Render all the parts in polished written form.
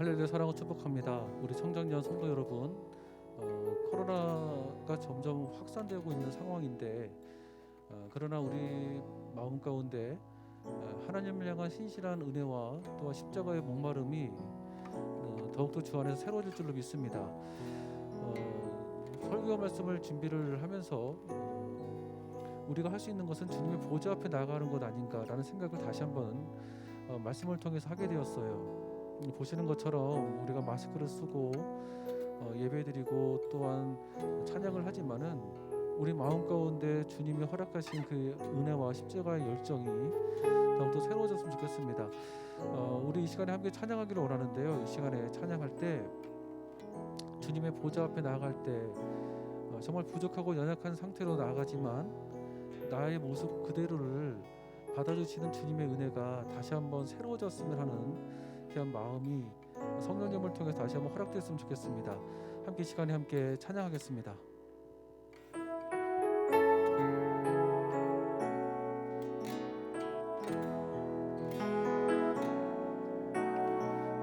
할렐루야 사랑을 축복합니다. 우리 청정년 성도 여러분, 코로나가 점점 확산되고 있는 상황인데 그러나 우리 마음 가운데 하나님을 향한 신실한 은혜와 또한 십자가의 목마름이 더욱더 주 안에서 새로워질 줄로 믿습니다. 설교 말씀을 준비를 하면서 우리가 할 수 있는 것은 주님의 보좌 앞에 나가는 것 아닌가라는 생각을 다시 한번 말씀을 통해서 하게 되었어요. 보시는 것처럼 우리가 마스크를 쓰고 예배드리고 또한 찬양을 하지만은 우리 마음 가운데 주님이 허락하신 그 은혜와 십자가의 열정이 더욱더 새로워졌으면 좋겠습니다. 우리 이 시간에 함께 찬양하기를 원하는데요. 이 시간에 찬양할 때 주님의 보좌 앞에 나아갈 때 정말 부족하고 연약한 상태로 나아가지만 나의 모습 그대로를 받아주시는 주님의 은혜가 다시 한번 새로워졌으면 하는 귀한 마음이 성령님을 통해서 다시 한번 허락됐으면 좋겠습니다. 함께 시간에 함께 찬양하겠습니다.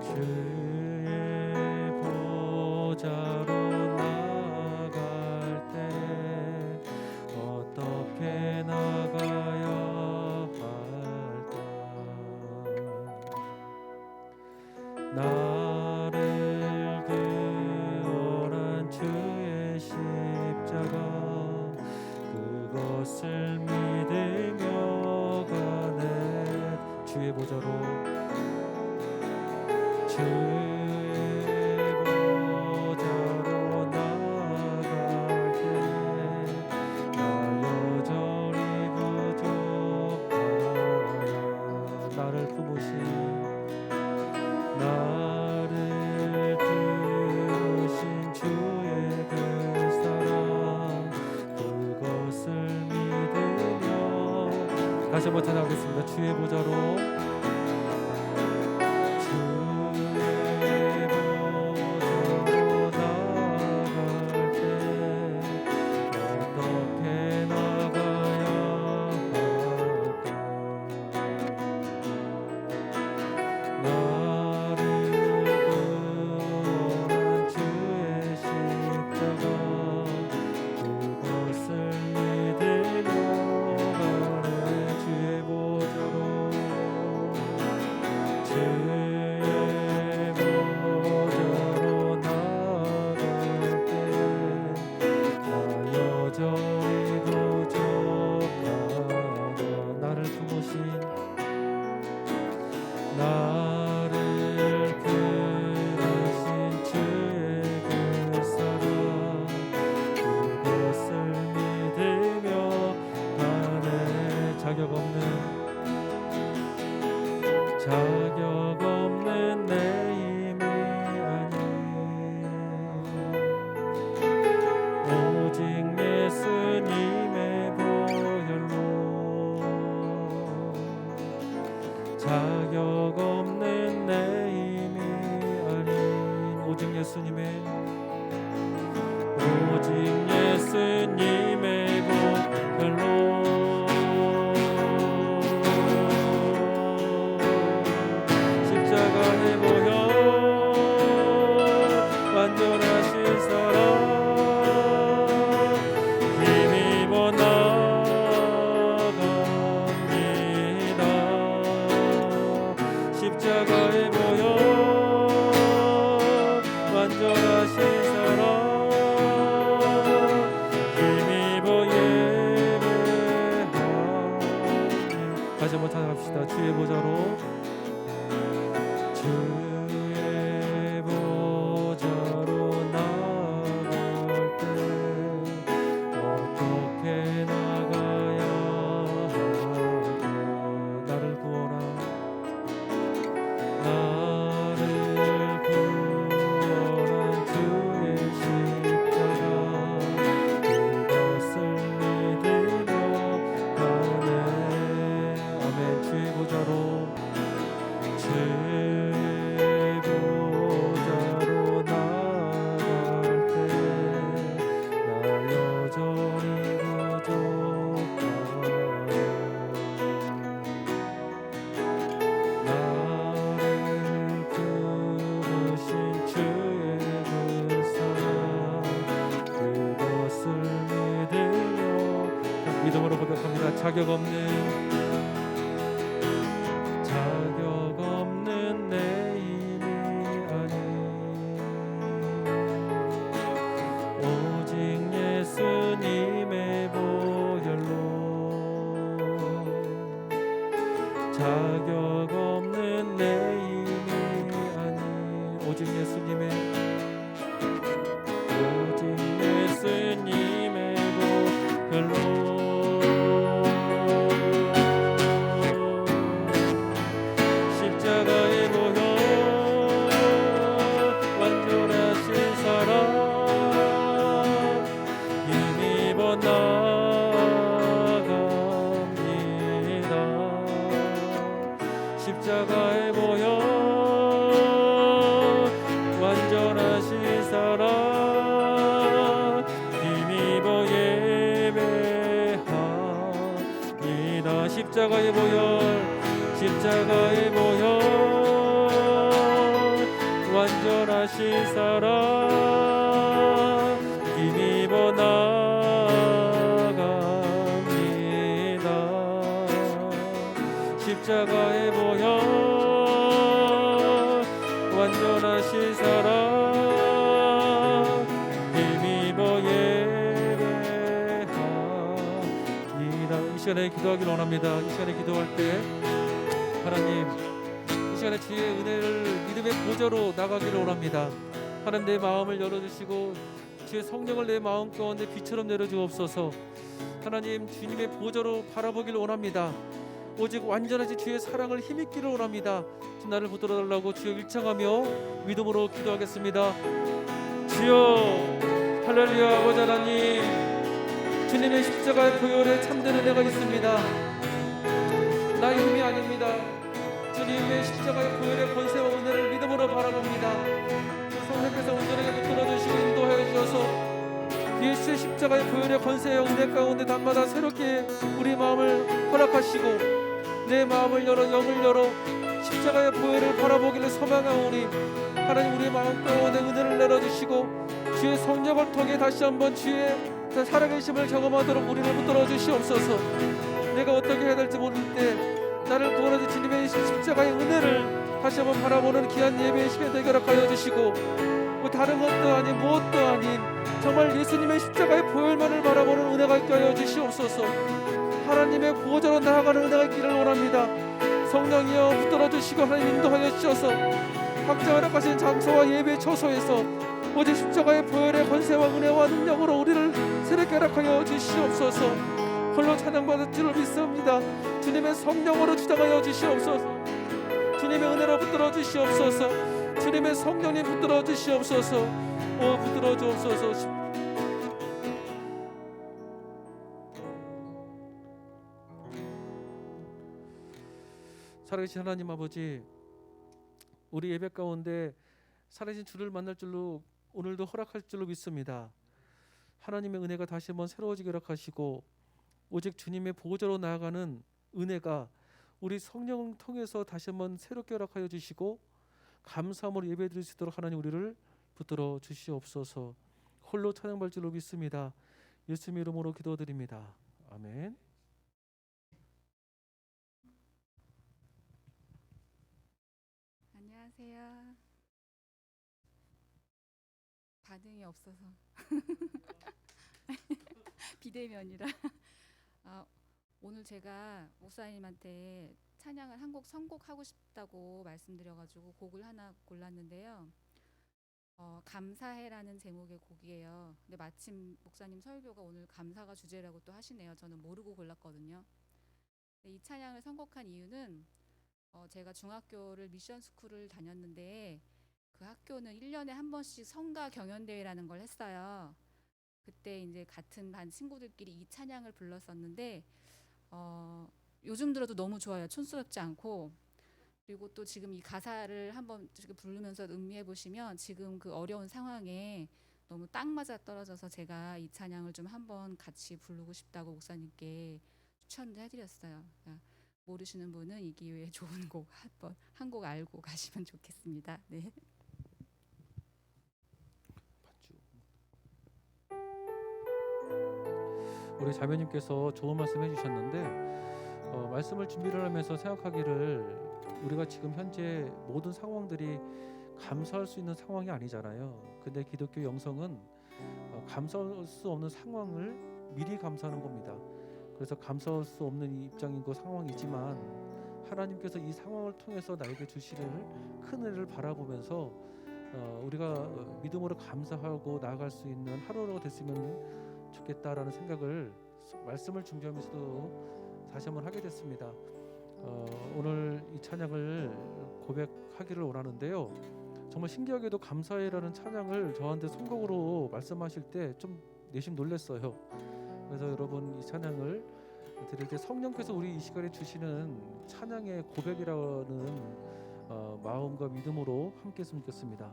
주의 보좌로 나갈 때 어떻게 나가야 할까? 나를 구원한 주의 십자가 그것을 믿으며 가네. 주의 보좌로 나갈 때 나 여전히 부족하여 나를 품으신 주의 그 사랑 그것을 믿으며 다시 한번 찬양하겠습니다. 주의 보좌로 자격 없는 내 힘이 아니 오직 예수님의 보혈로 자격 없는 내 힘이 아니 오직 예수님의 보혈로 십자가의 보혈 완전하신 사랑 힘입어 나갑니다. 십자가의 보혈 완전하신 사랑 힘입어 예배합니다. 십자가의 보혈 완전하신 사랑 힘입어 나갑니다. 십자가의 보혈 완전하신 사랑 힘입어 예배합니다. 이 시간에 기도하기를 원합니다. 이 시간에 기도할 때 하나님 이 시간에 주의 은혜를 믿음의 보좌로 나가기를 원합니다. 하나님 내 마음을 열어주시고 주의 성령을 내 마음 가운데 빛처럼 내려주옵소서. 하나님 주님의 보좌로 바라보기를 원합니다. 오직 완전하신 주의 사랑을 힘입기를 원합니다. 지금 나를 붙들어달라고 주여 일청하며 믿음으로 기도하겠습니다. 주여 할렐루야. 아버지 하나님 주님의 십자가의 보혈에 참된 은혜가 있습니다. 나의 힘이 아닙니다. 주님의 십자가의 보혈의 권세와 은혜를 믿음으로 바라봅니다. 성령께서 온전하게 붙들어주시고 인도하여 주셔서 예수의 십자가의 보혈의 권세와 은혜 가운데 날마다 새롭게 우리 마음을 허락하시고 내 마음을 열어 영을 열어 십자가의 보혈을 바라보기를 소망하오니 하나님 우리 마음 가운데 은혜를 내려주시고 주의 성령을 통해 다시 한번 주의 살아계심을 경험하도록 우리를 붙들어 주시옵소서. 내가 어떻게 해야 될지 모를 때 나를 구원하신 주님의 십자가의 은혜를 다시 한번 바라보는 귀한 예배의 시간에 되게 허락하여 주시고 뭐 다른 것도 아닌 무엇도 아닌 정말 예수님의 십자가의 보혈만을 바라보는 은혜가 있게 하여 주시옵소서. 하나님의 보호자로 나아가는 은혜가 있기를 원합니다. 성령이여 붙들어 주시고 하나님 인도하여 주셔서 각자 허락하신 장소와 예배 처소에서 오직 십자가의 보혈의 권세와 은혜와 능력으로 우리를 새롭게 허락하여 주시옵소서. 홀로 찬양받을 줄을 믿습니다. 주님의 성령으로 주장하여 주시옵소서. 주님의 은혜로 붙들어 주시옵소서. 주님의 성령님 붙들어 주시옵소서. 오 붙들어 주옵소서. 살아계신 하나님 아버지, 우리 예배 가운데 살아계신 주를 만날 줄로 오늘도 허락할 줄로 믿습니다. 하나님의 은혜가 다시 한번 새로워지게 허락하시고 오직 주님의 보호자로 나아가는 은혜가 우리 성령을 통해서 다시 한번 새롭게 허락하여 주시고 감사함으로 예배드릴 수 있도록 하나님 우리를 붙들어 주시옵소서. 홀로 찬양받을 줄로 믿습니다. 예수님 이름으로 기도드립니다. 아멘. 안녕하세요. 반응이 없어서 비대면이라 오늘 제가 목사님한테 찬양을 한 곡 선곡하고 싶다고 말씀드려가지고 곡을 하나 골랐는데요. 감사해라는 제목의 곡이에요. 근데 마침 목사님 설교가 오늘 감사가 주제라고 또 하시네요. 저는 모르고 골랐거든요. 이 찬양을 선곡한 이유는 제가 중학교를 미션 스쿨을 다녔는데 그 학교는 1년에 한 번씩 성가 경연대회라는 걸 했어요. 그때 이제 같은 반 친구들끼리 이 찬양을 불렀었는데 요즘 들어도 너무 좋아요. 촌스럽지 않고. 그리고 또 지금 이 가사를 한번 이렇게 부르면서 음미해 보시면 지금 그 어려운 상황에 너무 딱 맞아 떨어져서 제가 이 찬양을 좀 한번 같이 부르고 싶다고 목사님께 추천을 해드렸어요. 그러니까 모르시는 분은 이 기회에 좋은 곡 한 곡 알고 가시면 좋겠습니다. 네. 우리 자매님께서 좋은 말씀 해주셨는데 말씀을 준비를 하면서 생각하기를 우리가 지금 현재 모든 상황들이 감사할 수 있는 상황이 아니잖아요. 근데 기독교 영성은 감사할 수 없는 상황을 미리 감사하는 겁니다. 그래서 감사할 수 없는 입장인 그 상황이지만 하나님께서 이 상황을 통해서 나에게 주시는 큰 은혜를 바라보면서 우리가 믿음으로 감사하고 나아갈 수 있는 하루가 됐으면 좋겠다라는 생각을 말씀을 준비하면서도 다시 한번 하게 됐습니다. 오늘 이 찬양을 고백하기를 원하는데요. 정말 신기하게도 감사해라는 찬양을 저한테 선곡으로 말씀하실 때 좀 내심 놀랐어요. 그래서 여러분 이 찬양을 드릴 때 성령께서 우리 이 시간에 주시는 찬양의 고백이라는 마음과 믿음으로 함께 했으면 좋겠습니다.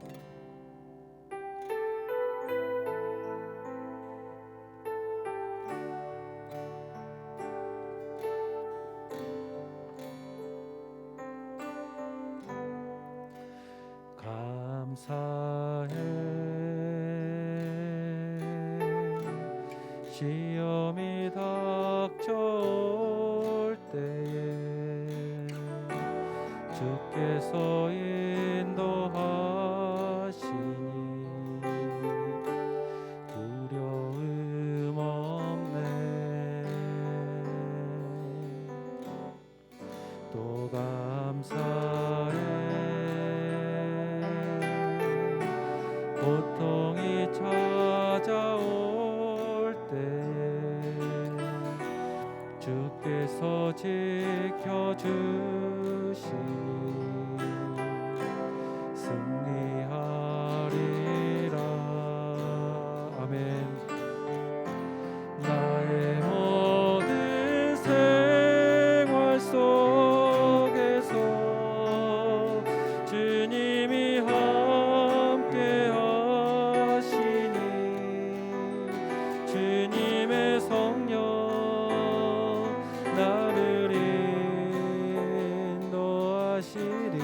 감사해 시험이 닥쳐올 때에 주께서 인도하시니 두려움 없네. 또 감사해 고통이 찾아올 때에 주께서 지켜주시니 승리하리라. 아멘. 나의 모든 생활 속에서 주님이 함께 하시니 주님의 성령 나를 인도하시리.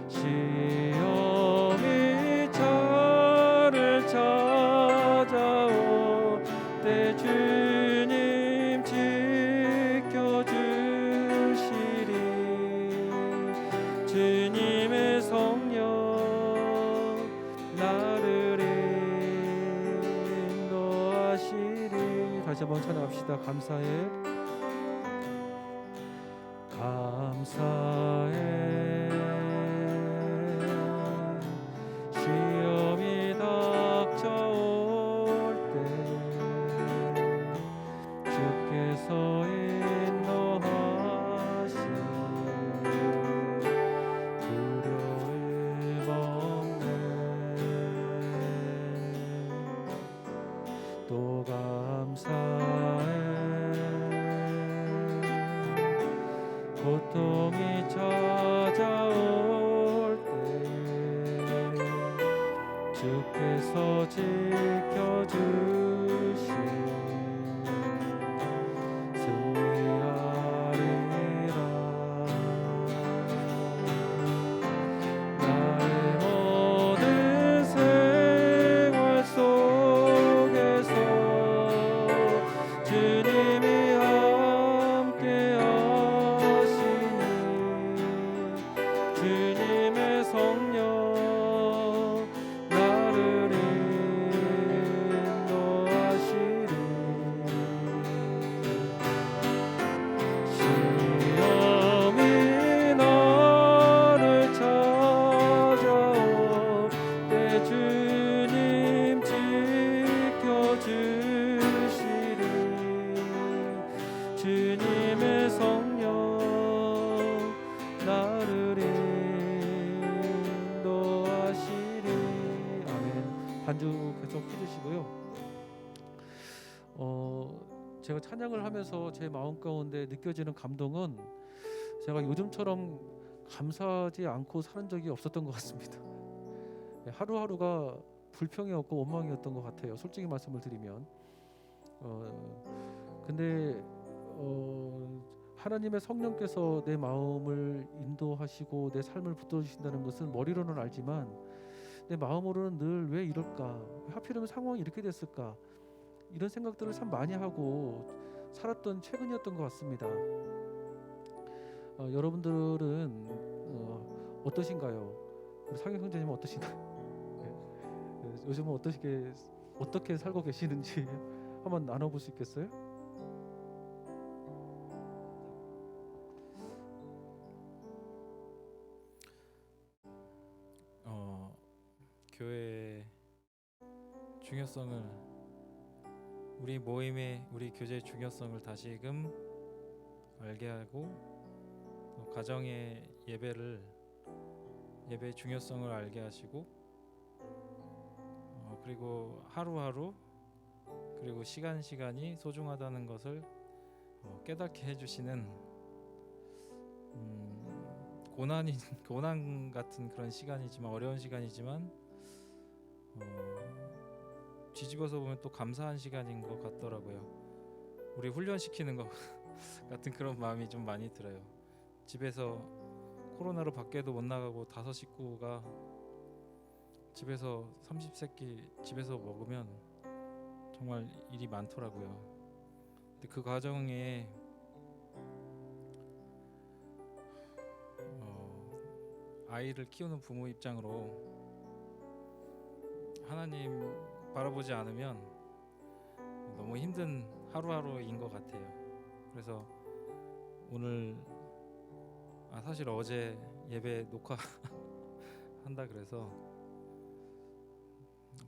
시험이 저를 찾아올 때 주님 지켜주시리. 주님의 성령 나를 인도하시리. 다시 한번 찬양합시다. 감사해 감사해 시험이 닥쳐올 때 주께서 인도하시니 두려움 없네. 또 감사해 고통이 찾아올 때 주께서 지켜주시니 승리하리라. 나의 모든 생활 속에서 주님이 함께 하시니 주님의 성령 나를 인도하시리. 시험이 나를 찾아올 때 주님 지켜주시리. 주님의 성령 나를 인도하시리. 아멘. 반주 계속 해주시고요. 제가 찬양을 하면서 제 마음 가운데 느껴지는 감동은 제가 요즘처럼 감사하지 않고 사는 적이 없었던 것 같습니다. 하루하루가 불평이었고 원망이었던 것 같아요. 솔직히 말씀을 드리면. 근데 하나님의 성령께서 내 마음을 인도하시고 내 삶을 붙들어 주신다는 것은 머리로는 알지만 내 마음으로는 늘 왜 이럴까? 왜 하필이면 상황이 이렇게 됐을까? 이런 생각들을 참 많이 하고 살았던 최근이었던 것 같습니다. 여러분들은 어떠신가요? 우리 상현 형제님은 어떠신가요? 네. 요즘은 어떻게 살고 계시는지 한번 나눠볼 수 있겠어요? 교회의 중요성을 우리 교제의 중요성을 다시금 알게 하고 또 가정의 예배의 중요성을 알게 하시고 그리고 하루하루 그리고 시간이 소중하다는 것을 깨닫게 해주시는 고난 같은 그런 시간이지만 어려운 시간이지만 뒤집어서 보면 또 감사한 시간인 것 같더라고요. 우리 훈련시키는 것 같은 그런 마음이 좀 많이 들어요. 집에서 코로나로 밖에도 못 나가고 5 식구가 집에서 30세끼 집에서 먹으면 정말 일이 많더라고요. 근데 그 과정에 아이를 키우는 부모 입장으로 하나님 바라보지 않으면 너무 힘든 하루하루인 것 같아요. 그래서 오늘 사실 어제 예배 녹화한다 그래서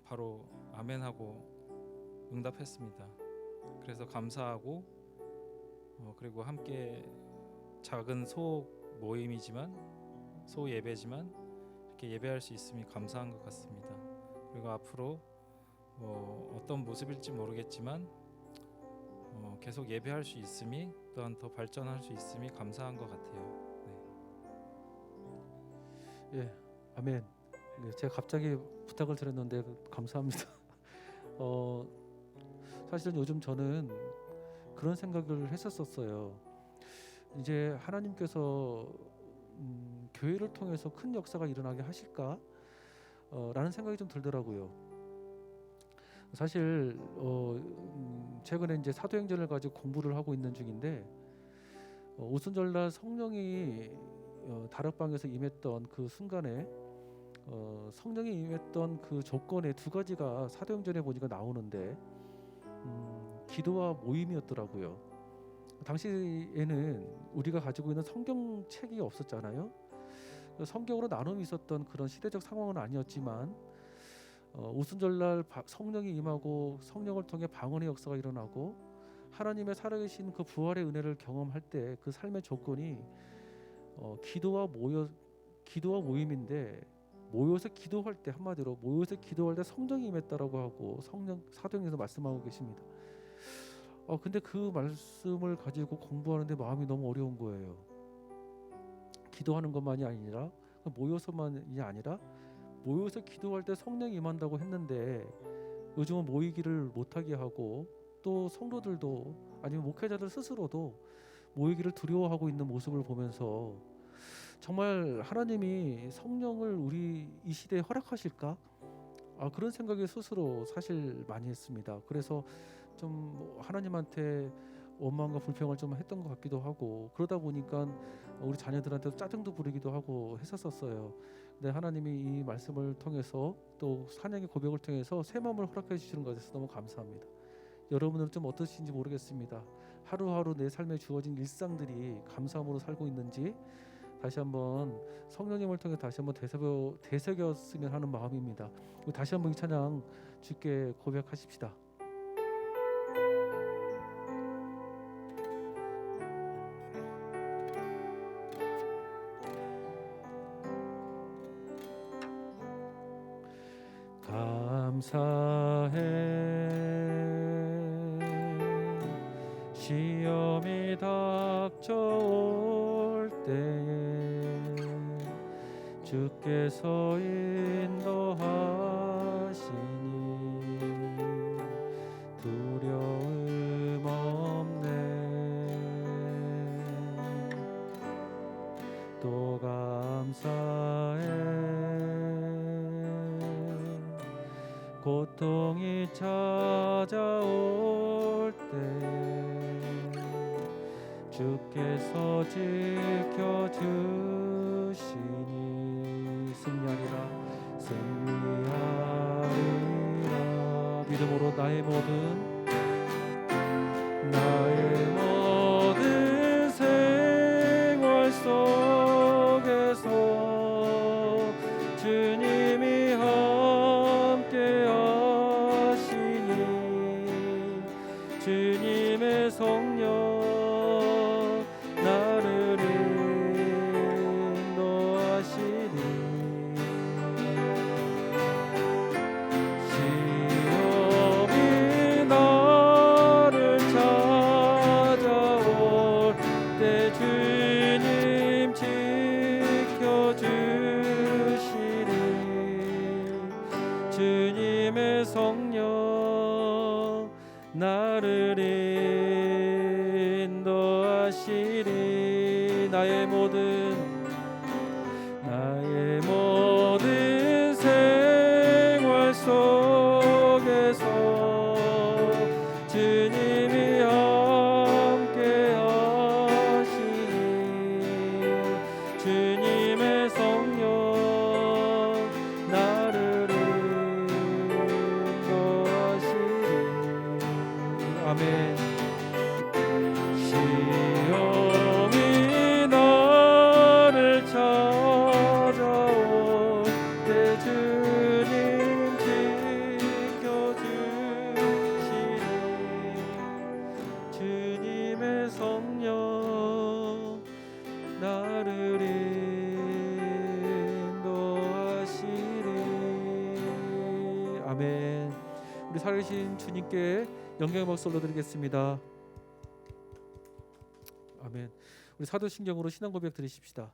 바로 아멘하고 응답했습니다. 그래서 감사하고 그리고 함께 작은 소 예배지만 이렇게 예배할 수 있음이 감사한 것 같습니다. 그리고 앞으로 어떤 모습일지 모르겠지만 계속 예배할 수 있음이 또한 더 발전할 수 있음이 감사한 것 같아요. 예, 아멘. 네, 제가 갑자기 부탁을 드렸는데 감사합니다. 사실은 요즘 저는 그런 생각을 했었어요. 이제 하나님께서 교회를 통해서 큰 역사가 일어나게 하실까? 라는 생각이 좀 들더라고요. 사실 최근에 이제 사도행전을 가지고 공부를 하고 있는 중인데 오순절날 성령이 다락방에서 임했던 그 순간에 성령이 임했던 그 조건에 2가지가 사도행전에 보니까 나오는데 기도와 모임이었더라고요. 당시에는 우리가 가지고 있는 성경책이 없었잖아요. 성경으로 나눔이 있었던 그런 시대적 상황은 아니었지만 오순절날 성령이 임하고 성령을 통해 방언의 역사가 일어나고 하나님의 살아계신 그 부활의 은혜를 경험할 때 그 삶의 조건이 기도와 모임인데 모여서 기도할 때 한마디로 모여서 기도할 때 성령이 임했다라고 하고 사도행전에서 말씀하고 계십니다. 근데 그 말씀을 가지고 공부하는데 마음이 너무 어려운 거예요. 기도하는 것만이 아니라 모여서만이 아니라 모여서 기도할 때 성령이 임한다고 했는데 요즘은 모이기를 못하게 하고 또 성도들도 아니면 목회자들 스스로도 모이기를 두려워하고 있는 모습을 보면서 정말 하나님이 성령을 우리 이 시대에 허락하실까? 그런 생각이 스스로 사실 많이 했습니다. 그래서 좀 하나님한테 원망과 불평을 좀 했던 것 같기도 하고 그러다 보니까 우리 자녀들한테도 짜증도 부리기도 하고 했었어요. 근데 하나님이 이 말씀을 통해서 또 찬양의 고백을 통해서 새 마음을 허락해 주시는 것에서 너무 감사합니다. 여러분은 좀 어떠신지 모르겠습니다. 하루하루 내 삶에 주어진 일상들이 감사함으로 살고 있는지 다시 한번 성령님을 통해 다시 한번 되새겼으면 하는 마음입니다. 다시 한번 이 찬양 주께 고백하십시다. 감사해 시험이 닥쳐올 때에 주께서 인도하시니 두려움 없네. 또 감사해 고통이 찾아올 때 주께서 지켜주시니 승리하리라. 믿음으로 나의 모든 생활 속에서 주님이 함께 하시니 주님의 성령 나를 인도하시니 시험이 나를 찾아올 때 주님 지켜주시니 주님의 성령 나를 인도하시리. 나의 모든 생활 속에서 주님이 함께 하시니 주님의 성령 나를 인도하시니. 아멘. 시험이 나를 찾아올 때 주님 지켜주시니 주님의 성령 나를 인도하시리. 아멘. 우리 살아계신 주님께 영광의 박수 올려드리겠습니다. 아멘. 우리 사도신경으로 신앙 고백 드리십시다.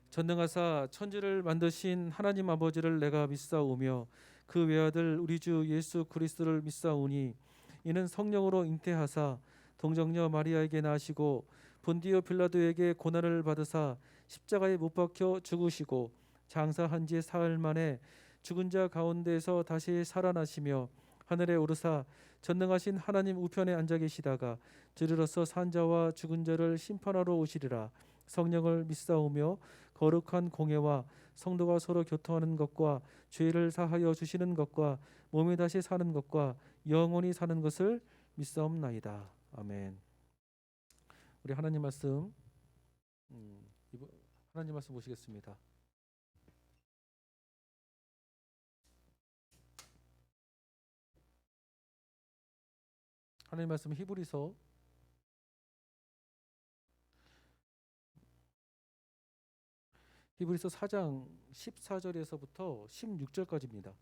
전능하사 천지를 만드신 하나님 아버지를 내가 믿사오며 그 외아들 우리 주 예수 그리스도를 믿사오니 이는 성령으로 잉태하사 동정녀 마리아에게 나시고 본디오 빌라도에게 고난을 받으사 십자가에 못 박혀 죽으시고 장사한 지 사흘 만에 죽은 자 가운데서 다시 살아나시며 하늘에 오르사 전능하신 하나님 우편에 앉아 계시다가 주리로서 산자와 죽은 자를 심판하러 오시리라. 성령을 믿사오며 거룩한 공예와 성도가 서로 교통하는 것과 죄를 사하여 주시는 것과 몸이 다시 사는 것과 영원히 사는 것을 믿사옵나이다. 아멘. 우리 하나님 말씀 하나님 말씀 보시겠습니다. 하나님 말씀 히브리서 4장 14절에서부터 16절까지입니다.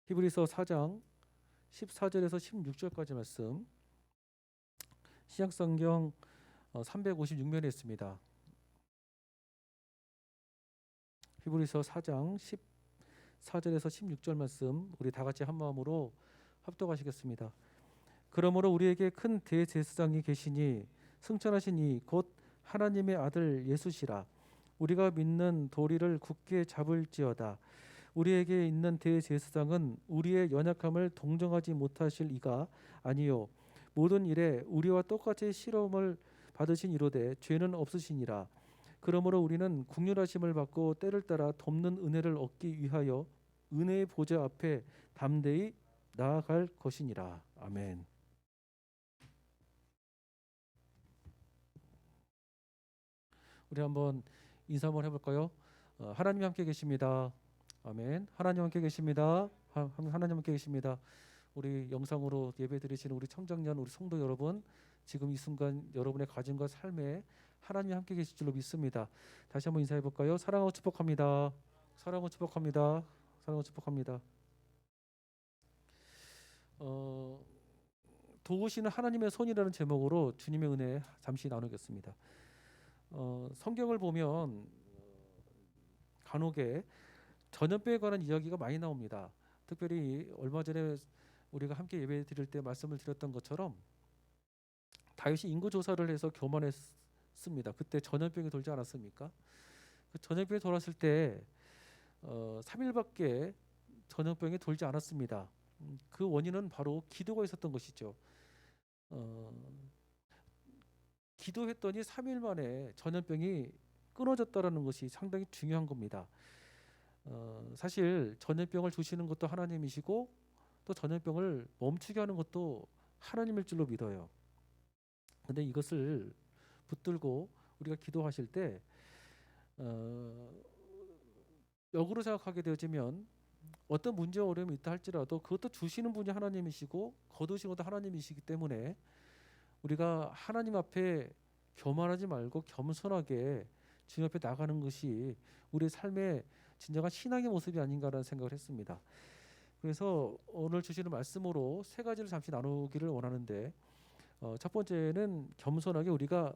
히브리서 4장 14절에서 16절까지 말씀 신약성경 356면에 있습니다. 히브리서 4장 14절에서 16절 말씀 우리 다 같이 한 마음으로 합독하시겠습니다. 그러므로 우리에게 큰 대제사장이 계시니 승천하신 이 곧 하나님의 아들 예수시라. 우리가 믿는 도리를 굳게 잡을지어다. 우리에게 있는 대제사장은 우리의 연약함을 동정하지 못하실 이가 아니요 모든 일에 우리와 똑같이 시험을 받으신 이로되 죄는 없으시니라. 그러므로 우리는 긍휼하심을 받고 때를 따라 돕는 은혜를 얻기 위하여 은혜의 보좌 앞에 담대히 나아갈 것이니라. 아멘. 우리 한번 인사 한번 해볼까요? 하나님 함께 계십니다. 아멘. 하나님 함께 계십니다. 하나님 함께 계십니다. 우리 영상으로 예배 드리시는 우리 청장년 우리 성도 여러분, 지금 이 순간 여러분의 가정과 삶에 하나님 함께 계실 줄로 믿습니다. 다시 한번 인사해 볼까요? 사랑하고 축복합니다. 사랑하고 축복합니다. 사랑하고 축복합니다. 도우시는 하나님의 손이라는 제목으로 주님의 은혜 잠시 나누겠습니다. 성경을 보면 간혹에 전염병에 관한 이야기가 많이 나옵니다. 특별히 얼마 전에 우리가 함께 예배 드릴 때 말씀을 드렸던 것처럼 다윗이 인구 조사를 해서 교만했습니다. 그때 전염병이 돌지 않았습니까? 그 전염병이 돌았을 때 3일밖에 전염병이 돌지 않았습니다. 그 원인은 바로 기도가 있었던 것이죠. 어, 기도했더니 3일 만에 전염병이 끊어졌다라는 것이 상당히 중요한 겁니다. 사실 전염병을 주시는 것도 하나님이시고 또 전염병을 멈추게 하는 것도 하나님일 줄로 믿어요. 근데 이것을 붙들고 우리가 기도하실 때 역으로 생각하게 되어지면 어떤 문제와 어려움이 있다 할지라도 그것도 주시는 분이 하나님이시고 거두시는 것도 하나님이시기 때문에 우리가 하나님 앞에 교만하지 말고 겸손하게 주님 앞에 나가는 것이 우리의 삶의 진정한 신앙의 모습이 아닌가라는 생각을 했습니다. 그래서 오늘 주시는 말씀으로 세 가지를 잠시 나누기를 원하는데 첫 번째는 겸손하게 우리가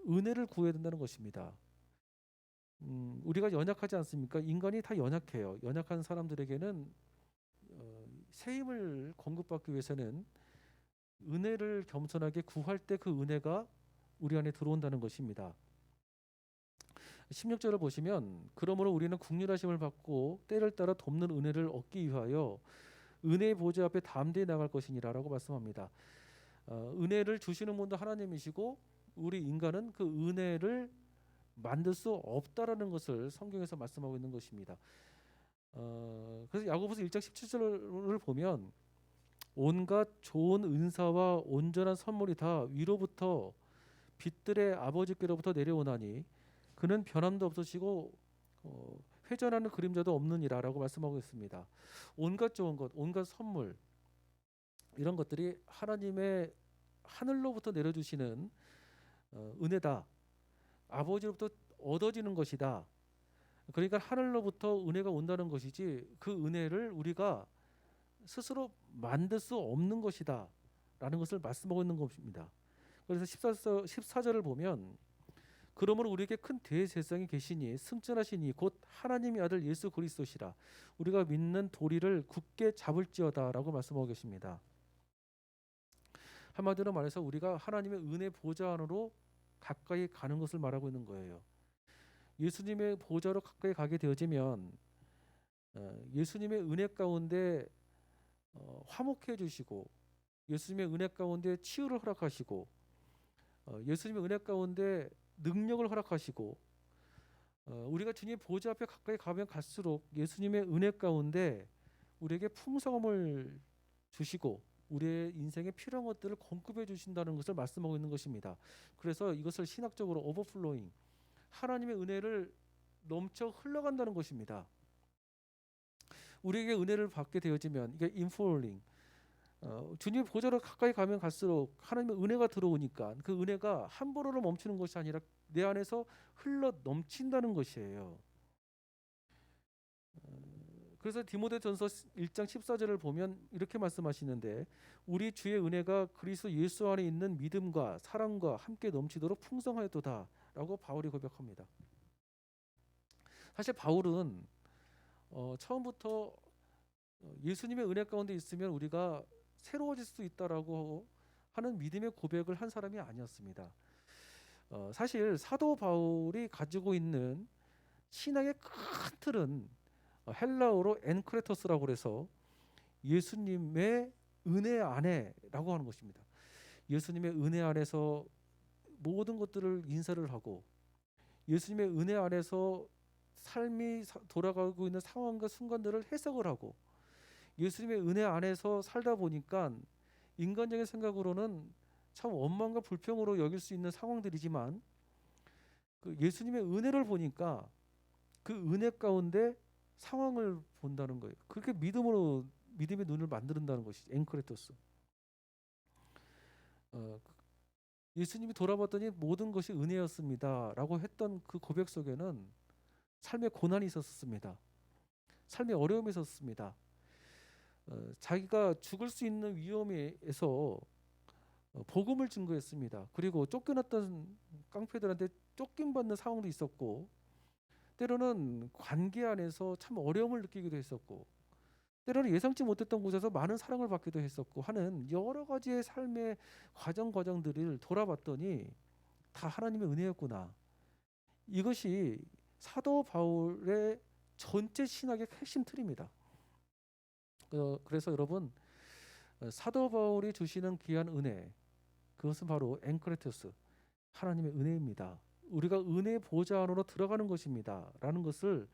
은혜를 구해야 된다는 것입니다. 우리가 연약하지 않습니까? 인간이 다 연약해요. 연약한 사람들에게는 새 힘을 공급받기 위해서는 은혜를 겸손하게 구할 때 그 은혜가 우리 안에 들어온다는 것입니다. 16절을 보시면 그러므로 우리는 국률하심을 받고 때를 따라 돕는 은혜를 얻기 위하여 은혜의 보좌 앞에 담대히 나갈 것이니라라고 말씀합니다. 은혜를 주시는 분도 하나님이시고 우리 인간은 그 은혜를 만들 수 없다라는 것을 성경에서 말씀하고 있는 것입니다. 그래서 야고보서 1장 17절을 보면 온갖 좋은 은사와 온전한 선물이 다 위로부터 빛들의 아버지께로부터 내려오나니 그는 변함도 없으시고 회전하는 그림자도 없느니라라고 말씀하고 있습니다. 온갖 좋은 것, 온갖 선물 이런 것들이 하나님의 하늘로부터 내려주시는 은혜다. 아버지로부터 얻어지는 것이다. 그러니까 하늘로부터 은혜가 온다는 것이지 그 은혜를 우리가 스스로 만들 수 없는 것이다 라는 것을 말씀하고 있는 것입니다. 그래서 14절을 보면 그러므로 우리에게 큰 대제사장이 계시니 승천하시니 곧 하나님의 아들 예수 그리스도시라 우리가 믿는 도리를 굳게 잡을지어다 라고 말씀하고 계십니다. 한마디로 말해서 우리가 하나님의 은혜 보좌 안으로 가까이 가는 것을 말하고 있는 거예요. 예수님의 보좌로 가까이 가게 되어지면 예수님의 은혜 가운데 화목해 주시고 예수님의 은혜 가운데 치유를 허락하시고 예수님의 은혜 가운데 능력을 허락하시고 우리가 주님 보좌 앞에 가까이 가면 갈수록 예수님의 은혜 가운데 우리에게 풍성함을 주시고 우리의 인생에 필요한 것들을 공급해 주신다는 것을 말씀하고 있는 것입니다. 그래서 이것을 신학적으로 오버플로잉 하나님의 은혜를 넘쳐 흘러간다는 것입니다. 우리에게 은혜를 받게 되어지면 이게 인폴링 주님의 보좌로 가까이 가면 갈수록 하나님의 은혜가 들어오니까 그 은혜가 함부로로 멈추는 것이 아니라 내 안에서 흘러 넘친다는 것이에요. 그래서 디모데전서 1장 14절을 보면 이렇게 말씀하시는데 우리 주의 은혜가 그리스도 예수 안에 있는 믿음과 사랑과 함께 넘치도록 풍성하였도다 라고 바울이 고백합니다. 사실 바울은 처음부터 예수님의 은혜 가운데 있으면 우리가 새로워질 수 있다라고 하는 믿음의 고백을 한 사람이 아니었습니다. 사실 사도 바울이 가지고 있는 신앙의 큰 틀은 헬라어로 엔크레토스라고 해서 예수님의 은혜 안에라고 하는 것입니다. 예수님의 은혜 안에서 모든 것들을 인사를 하고 예수님의 은혜 안에서 삶이 돌아가고 있는 상황과 순간들을 해석을 하고 예수님의 은혜 안에서 살다 보니까 인간적인 생각으로는 참 원망과 불평으로 여길 수 있는 상황들이지만 그 예수님의 은혜를 보니까 그 은혜 가운데 상황을 본다는 거예요. 그렇게 믿음의 눈을 만든다는 것이죠. 앵크레토스. 예수님이 돌아봤더니 모든 것이 은혜였습니다라고 했던 그 고백 속에는 삶의 고난이 있었습니다. 삶의 어려움이 있었습니다. 자기가 죽을 수 있는 위험에서 복음을 증거했습니다. 그리고 쫓겨났던 깡패들한테 쫓김받는 상황도 있었고 때로는 관계 안에서 참 어려움을 느끼기도 했었고 때로는 예상치 못했던 곳에서 많은 사랑을 받기도 했었고 하는 여러 가지의 삶의 과정들을 돌아봤더니 다 하나님의 은혜였구나. 이것이 사도 바울의 전체 신학의 핵심 틀입니다. 그래서 여러분, 사도 바울이 주시는 귀한 은혜, 그것은 바로 앵크레토스, 하나님의 은혜입니다. 우리가 은혜 보좌 안으로 들어가는 것입니다 라는 것을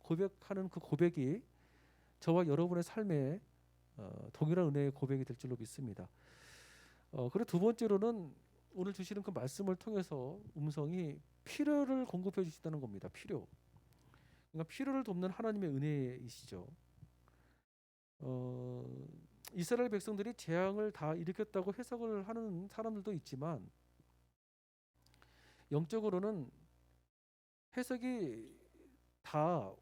고백하는 그 고백이 저와 여러분의 삶에 동일한 은혜의 고백이 될 줄로 믿습니다. 그리고 두 번째로는 오늘 주시는 그 말씀을 통해서 음성이 필요를 공급해 주시다는 겁니다. 필요. 그러니까 필요를 돕는 하나님의 은혜이시죠. 이스라엘 백성들이 재앙을 다 일으켰다고 해석을 하는 사람들도 있지만 영적으로는 해석이 다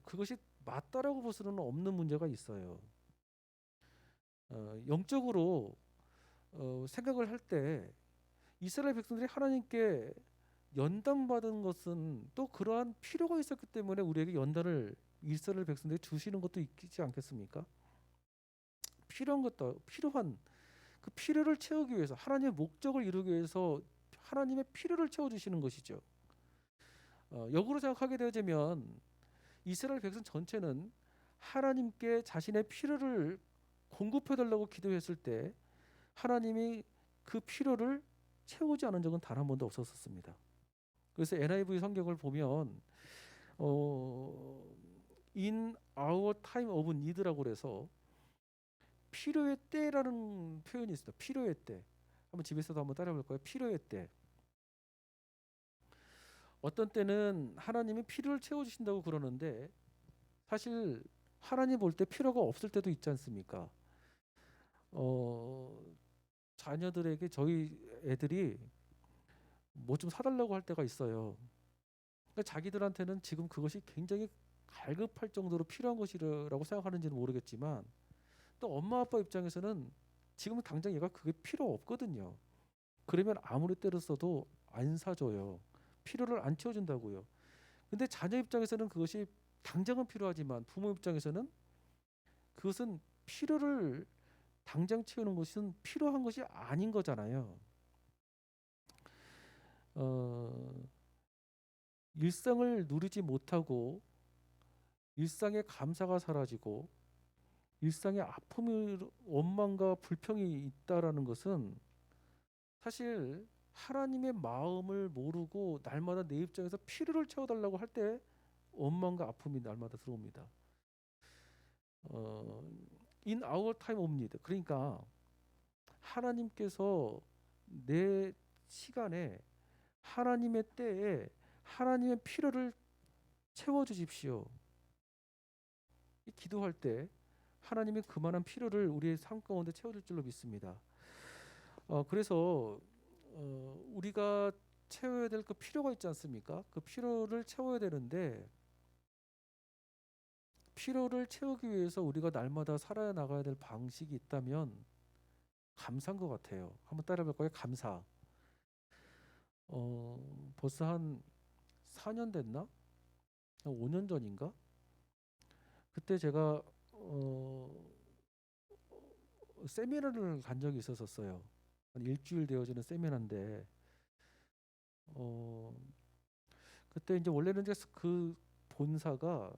그것이 맞다라고 볼 수는 없는 문제가 있어요. 영적으로 생각을 할 때 이스라엘 백성들이 하나님께 연단받은 것은 또 그러한 필요가 있었기 때문에 우리에게 연단을 이스라엘 백성들이 주시는 것도 있지 않겠습니까? 필요한 그 필요를 채우기 위해서 하나님의 목적을 이루기 위해서 하나님의 필요를 채워주시는 것이죠. 역으로 생각하게 되어지면 이스라엘 백성 전체는 하나님께 자신의 필요를 공급해달라고 기도했을 때 하나님이 그 필요를 채우지 않은 적은 단 한 번도 없었습니다. 그래서 NIV 성경을 보면 in our time of need라고 그래서 필요의 때라는 표현이 있어요. 필요의 때. 한번 집에서도 한번 따라해 볼 거예요. 필요의 때. 어떤 때는 하나님이 필요를 채워주신다고 그러는데 사실 하나님 볼 때 필요가 없을 때도 있지 않습니까? 자녀들에게 저희 애들이 뭐 좀 사달라고 할 때가 있어요. 그러니까 자기들한테는 지금 그것이 굉장히 갈급할 정도로 필요한 것이라고 생각하는지는 모르겠지만 또 엄마 아빠 입장에서는 지금 당장 얘가 그게 필요 없거든요. 그러면 아무리 때렸어도 안 사줘요. 필요를 안 채워준다고요. 근데 자녀 입장에서는 그것이 당장은 필요하지만 부모 입장에서는 그것은 필요를 당장 채우는 것은 필요한 것이 아닌 거잖아요. 일상을 누리지 못하고 일상의 감사가 사라지고 일상의 아픔이 원망과 불평이 있다라는 것은 사실 하나님의 마음을 모르고 날마다 내 입장에서 필요를 채워달라고 할 때 원망과 아픔이 날마다 들어옵니다. In our time of need. 그러니까 하나님께서 내 시간에 하나님의 때에 하나님의 필요를 채워주십시오. 기도할 때 하나님이 그만한 필요를 우리의 삶 가운데 채워줄 줄로 믿습니다. 그래서 우리가 채워야 될 그 필요가 있지 않습니까? 그 필요를 채워야 되는데 필요를 채우기 위해서 우리가 날마다 살아 나가야 될 방식이 있다면 감사인 것 같아요. 한번 따라해볼 거예요. 감사. 벌써 한 4년 됐나? 한 5년 전인가? 그때 제가 세미나를 간 적이 있었어요. 한 일주일 되어지는 세미나인데 그때 이제 원래는 이제 그 본사가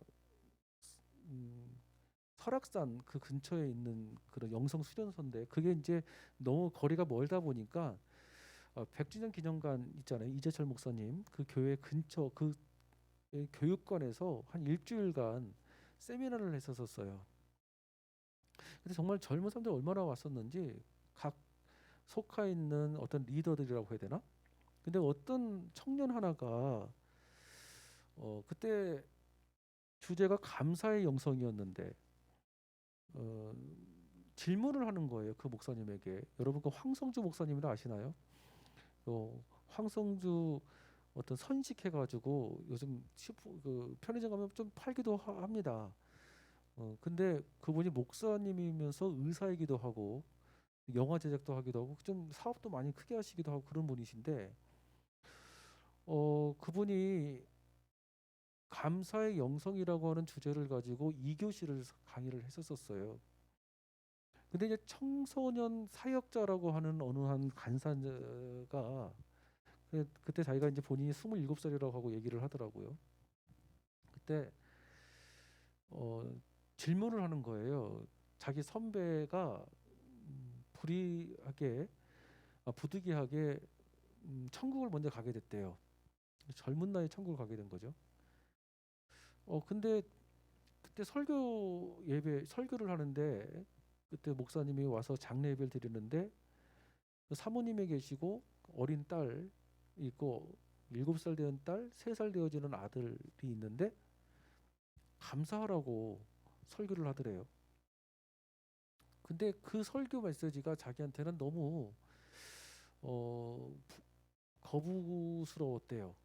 설악산 그 근처에 있는 그런 영성 수련소인데 그게 이제 너무 거리가 멀다 보니까 100주년 기념관 있잖아요. 이재철 목사님 그 교회 근처 그 교육관에서 한 일주일간 세미나를 했었어요. 근데 정말 젊은 사람들이 얼마나 왔었는지 각 속하 있는 어떤 리더들이라고 해야 되나? 근데 어떤 청년 하나가 그때 주제가 감사의 영성이었는데 질문을 하는 거예요. 그 목사님에게. 여러분 그 황성주 목사님을 아시나요? 황성주 어떤 선식해가지고 요즘 그 편의점 가면 좀 팔기도 합니다. 근데 그분이 목사님이면서 의사이기도 하고 영화 제작도 하기도 하고 좀 사업도 많이 크게 하시기도 하고 그런 분이신데 그분이 감사의 영성이라고 하는 주제를 가지고 2교시를 강의를 했었어요. 근데 이제 청소년 사역자라고 하는 어느 한 간사가 그때 자기가 이제 본인이 27살이라고 하고 얘기를 하더라고요. 그때 질문을 하는 거예요. 자기 선배가 불의하게 부득이하게 천국을 먼저 가게 됐대요. 젊은 나이에 천국을 가게 된 거죠. 근데 그때 설교를 하는데 그때 목사님이 와서 장례 예배를 드리는데 그 사모님이 계시고 어린 딸 있고 7살 되는 딸, 3살 되어지는 아들이 있는데 감사하라고 설교를 하더래요. 근데 그 설교 메시지가 자기한테는 너무 거부스러웠대요.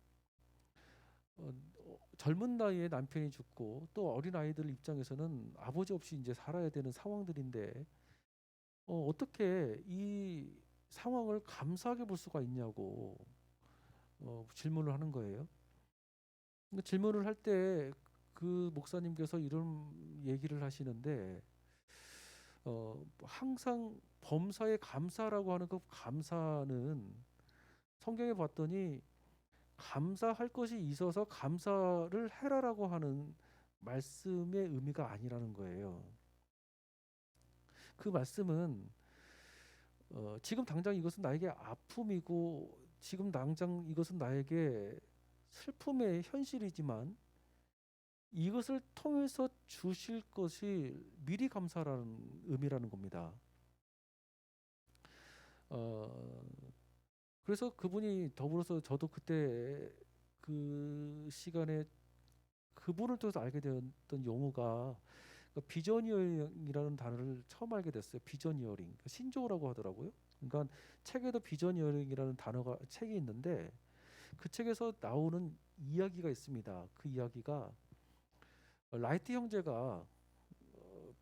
젊은 나이에 남편이 죽고 또 어린 아이들 입장에서는 아버지 없이 이제 살아야 되는 상황들인데 어떻게 이 상황을 감사하게 볼 수가 있냐고 질문을 하는 거예요. 근데 질문을 할 때 그 목사님께서 이런 얘기를 하시는데 항상 범사에 감사라고 하는 그 감사는 성경에 봤더니 감사할 것이 있어서 감사를 해라라고 하는 말씀의 의미가 아니라는 거예요. 그 말씀은 지금 당장 이것은 나에게 아픔이고 지금 당장 이것은 나에게 슬픔의 현실이지만 이것을 통해서 주실 것이 미리 감사라는 의미라는 겁니다. 그래서 그분이 더불어서 저도 그때 그 시간에 그분을 통해서 알게 되었던 용어가 비전이어링이라는 단어를 처음 알게 됐어요. 비전이어링, 신조어라고 하더라고요. 그러니까 책에도 비전이어링이라는 단어가 책이 있는데 그 책에서 나오는 이야기가 있습니다. 그 이야기가 라이트 형제가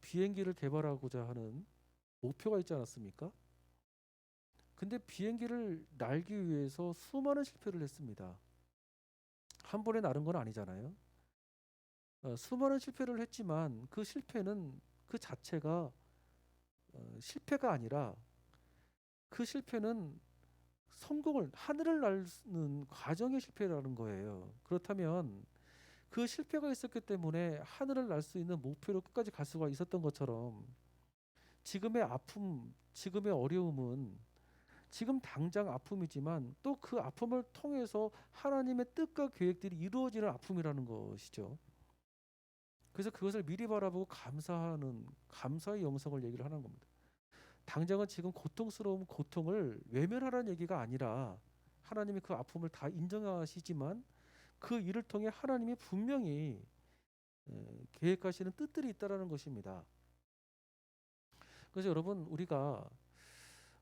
비행기를 개발하고자 하는 목표가 있지 않았습니까? 근데 비행기를 날기 위해서 수많은 실패를 했습니다. 한 번에 나른 건 아니잖아요. 수많은 실패를 했지만 그 실패는 그 자체가 실패가 아니라 그 실패는 성공을 하늘을 나는 과정의 실패라는 거예요. 그렇다면 그 실패가 있었기 때문에 하늘을 날 수 있는 목표로 끝까지 갈 수가 있었던 것처럼 지금의 아픔, 지금의 어려움은 지금 당장 아픔이지만 또 그 아픔을 통해서 하나님의 뜻과 계획들이 이루어지는 아픔이라는 것이죠. 그래서 그것을 미리 바라보고 감사하는 감사의 영성을 얘기를 하는 겁니다. 당장은 지금 고통스러운 고통을 외면하라는 얘기가 아니라 하나님이 그 아픔을 다 인정하시지만 그 일을 통해 하나님이 분명히 계획하시는 뜻들이 있다라는 것입니다. 그래서 여러분 우리가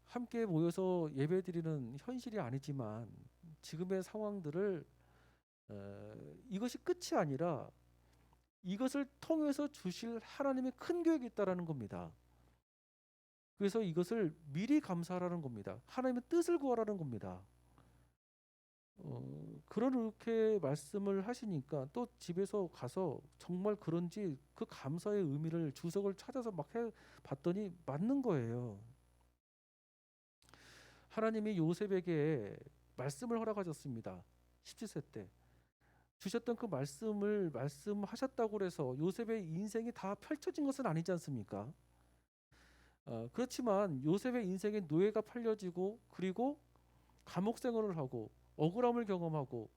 함께 모여서 예배드리는 현실이 아니지만 지금의 상황들을 이것이 끝이 아니라 이것을 통해서 주실 하나님의 큰 계획이 있다라는 겁니다. 그래서 이것을 미리 감사하라는 겁니다. 하나님의 뜻을 구하라는 겁니다. 그렇게 말씀을 하시니까 또 집에서 가서 정말 그런지 그 감사의 의미를 주석을 찾아서 막 해봤더니 맞는 거예요. 하나님이 요셉에게 말씀을 허락하셨습니다. 17세 때 주셨던 그 말씀을 말씀하셨다고 해서 요셉의 인생이 다 펼쳐진 것은 아니지 않습니까? 그렇지만 요셉의 인생에 노예가 팔려지고 그리고 감옥 생활을 하고 억울함을 경험하고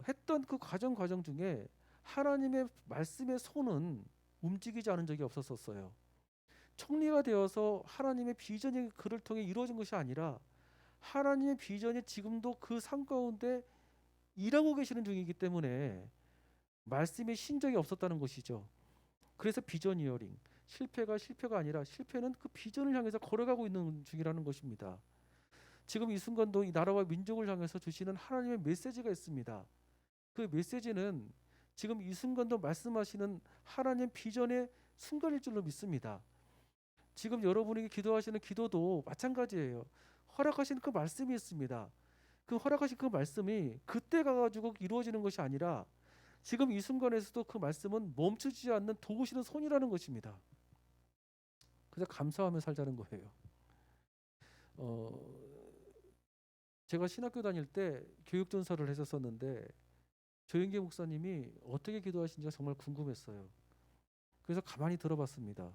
했던 그 과정 중에 하나님의 말씀의 손은 움직이지 않은 적이 없었어요. 총리가 되어서 하나님의 비전이 그를 통해 이루어진 것이 아니라 하나님의 비전이 지금도 그 삶 가운데 일하고 계시는 중이기 때문에 말씀의 신적이 없었다는 것이죠. 그래서 비전 이어링, 실패가 아니라 실패는 그 비전을 향해서 걸어가고 있는 중이라는 것입니다. 지금 이 순간도 이 나라와 민족을 향해서 주시는 하나님의 메시지가 있습니다. 그 메시지는 지금 이 순간도 말씀하시는 하나님 비전의 순간일 줄로 믿습니다. 지금 여러분에게 기도하시는 기도도 마찬가지예요. 허락하신 그 말씀이 있습니다. 그 허락하신 그 말씀이 그때 가가지고 이루어지는 것이 아니라 지금 이 순간에서도 그 말씀은 멈추지 않는 도우시는 손이라는 것입니다. 그래서 감사하며 살자는 거예요. 제가 신학교 다닐 때 교육전사를 했었었는데 조영기 목사님이 어떻게 기도하신지가 정말 궁금했어요. 그래서 가만히 들어봤습니다.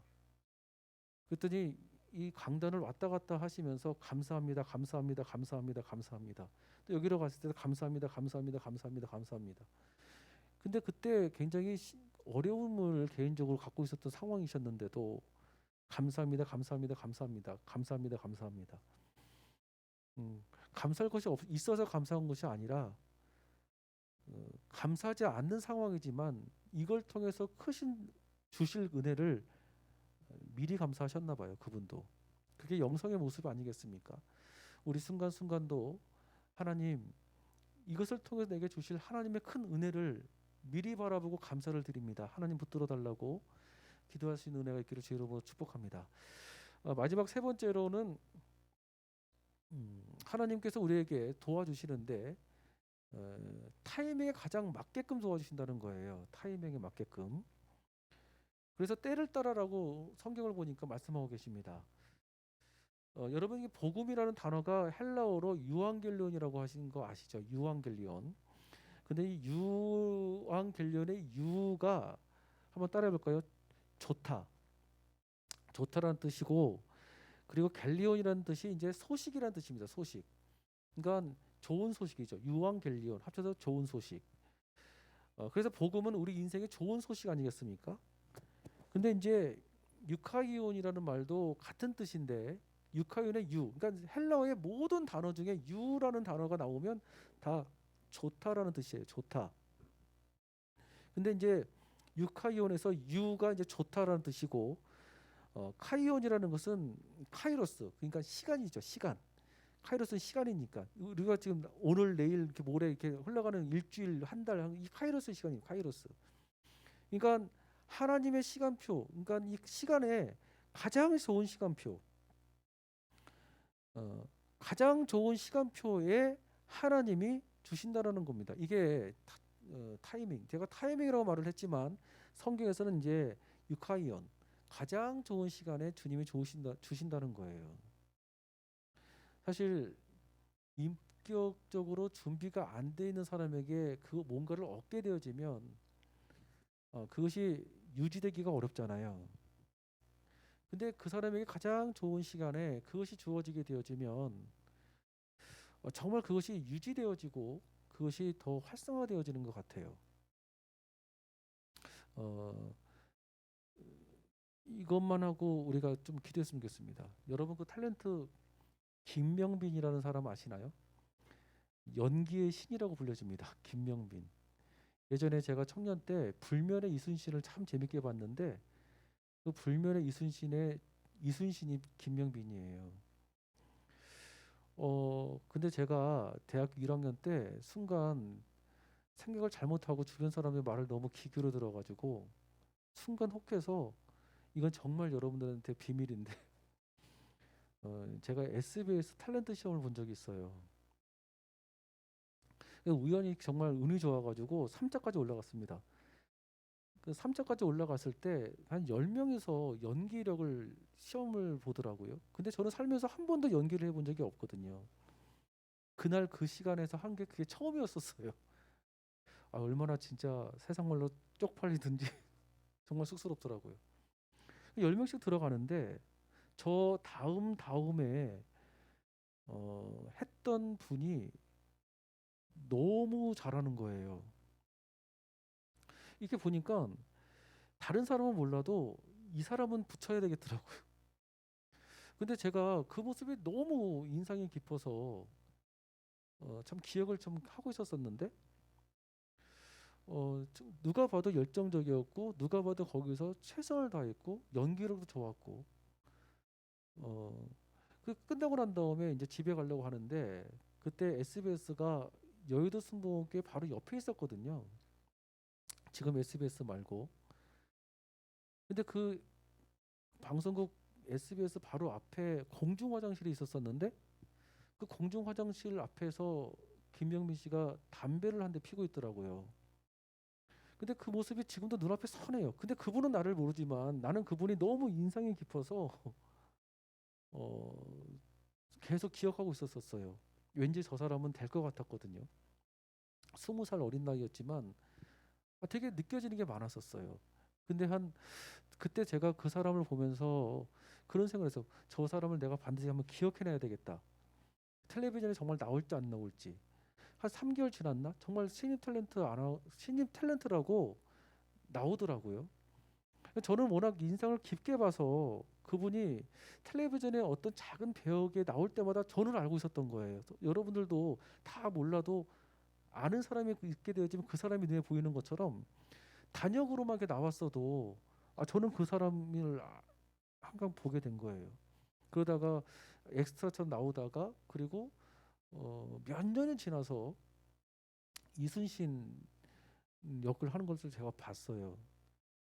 그랬더니 이 강단을 왔다 갔다 하시면서 감사합니다, 감사합니다, 감사합니다, 감사합니다. 또 여기로 갔을 때도 감사합니다, 감사합니다, 감사합니다, 감사합니다. 근데 그때 굉장히 어려움을 개인적으로 갖고 있었던 상황이셨는데도 감사합니다, 감사합니다, 감사합니다, 감사합니다, 감사합니다. 감사할 것이 있어서 감사한 것이 아니라 감사하지 않는 상황이지만 이걸 통해서 크신 주실 은혜를 미리 감사하셨나 봐요. 그분도. 그게 영성의 모습 아니겠습니까? 우리 순간순간도 하나님 이것을 통해서 내게 주실 하나님의 큰 은혜를 미리 바라보고 감사를 드립니다. 하나님 붙들어 달라고 기도할 수 있는 은혜가 있기를 주의 이름으로 축복합니다. 마지막 세 번째로는 하나님께서 우리에게 도와주시는데 타이밍에 가장 맞게끔 도와주신다는 거예요. 타이밍에 맞게끔. 그래서 때를 따라라고 성경을 보니까 말씀하고 계십니다. 여러분이 복음이라는 단어가 헬라어로 유앙겔리온이라고 하신 거 아시죠? 유앙겔리온. 근데 이 유앙겔리온의 유가 한번 따라해 볼까요? 좋다. 좋다라는 뜻이고, 그리고 겔리온이라는 뜻이 이제 소식이라는 뜻입니다. 소식. 그러니까 좋은 소식이죠. 유앙겔리온 합쳐서 좋은 소식. 그래서 복음은 우리 인생의 좋은 소식 아니겠습니까? 근데 이제 유카이온이라는 말도 같은 뜻인데 유카이온의 유, 그러니까 헬라어의 모든 단어 중에 유라는 단어가 나오면 다 좋다라는 뜻이에요. 좋다. 근데 이제 유카이온에서 유가 이제 좋다라는 뜻이고, 카이온이라는 것은 카이로스, 그러니까 시간이죠. 시간. 카이로스는 시간이니까 우리가 지금 오늘 내일 이렇게 모레 이렇게 흘러가는 일주일 한 달 이 카이로스 시간이에요. 카이로스. 그러니까 하나님의 시간표, 그러니까 이 시간에 가장 좋은 시간표, 가장 좋은 시간표에 하나님이 주신다라는 겁니다. 이게 타이밍. 제가 타이밍이라고 말을 했지만 성경에서는 이제 유카이온, 가장 좋은 시간에 주님이 주신다는 거예요. 사실 인격적으로 준비가 안 돼 있는 사람에게 그 뭔가를 얻게 되어지면 그것이 유지되기가 어렵잖아요. 근데 그 사람에게 가장 좋은 시간에 그것이 주어지게 되어지면 정말 그것이 유지되어지고 그것이 더 활성화되어지는 것 같아요. 이것만 하고 우리가 좀 기도했으면 좋겠습니다. 여러분 그 탤런트 김명빈이라는 사람 아시나요? 연기의 신이라고 불려집니다. 김명빈. 예전에 제가 청년 때 불면의 이순신을 참 재밌게 봤는데 그 불면의 이순신이 김명빈이에요. 근데 제가 대학교 1학년 때 순간 생각을 잘못하고 주변 사람의 말을 너무 귀 기울여 들어가지고 순간 혹해서, 이건 정말 여러분들한테 비밀인데 제가 SBS 탤런트 시험을 본 적이 있어요. 우연히 정말 운이 좋아가지고 3차까지 올라갔습니다. 그 3차까지 올라갔을 때 한 10명에서 연기력을 시험을 보더라고요. 근데 저는 살면서 한 번도 연기를 해본 적이 없거든요. 그날 그 시간에서 한 게 그게 처음이었었어요. 얼마나 진짜 세상 말로 쪽팔리든지 정말 쑥스럽더라고요. 10명씩 들어가는데 저 다음에 했던 분이 너무 잘하는 거예요. 이렇게 보니까 다른 사람은 몰라도 이 사람은 붙여야 되겠더라고요. 근데 제가 그 모습이 너무 인상이 깊어서 참 기억을 좀 하고 있었었는데 누가 봐도 열정적이었고 누가 봐도 거기서 최선을 다했고 연기력도 좋았고 그 끝나고 난 다음에 이제 집에 가려고 하는데 그때 SBS가 여의도 순복음교회 바로 옆에 있었거든요. 지금 SBS 말고. 근데 그 방송국 SBS 바로 앞에 공중 화장실이 있었었는데 그 공중 화장실 앞에서 김명민 씨가 담배를 한 대 피고 있더라고요. 근데 그 모습이 지금도 눈앞에 선해요. 근데 그분은 나를 모르지만 나는 그분이 너무 인상이 깊어서 계속 기억하고 있었어요. 왠지 저 사람은 될 것 같았거든요. 20살 어린 나이였지만 되게 느껴지는 게 많았었어요. 근데 그때 제가 그 사람을 보면서 그런 생각을 해서 저 사람을 내가 반드시 한번 기억해내야 되겠다. 텔레비전에 정말 나올지 안 나올지. 한 3개월 지났나? 정말 신입 탤런트라고 나오더라고요. 저는 워낙 인상을 깊게 봐서 그분이 텔레비전에 어떤 작은 배역에 나올 때마다 저는 알고 있었던 거예요. 여러분들도 다 몰라도 아는 사람이 있게 되어지면 그 사람이 눈에 보이는 것처럼 단역으로만 이렇게 나왔어도 저는 그 사람을 항상 보게 된 거예요. 그러다가 엑스트라처럼 나오다가 그리고 몇 년이 지나서 이순신 역을 하는 것을 제가 봤어요.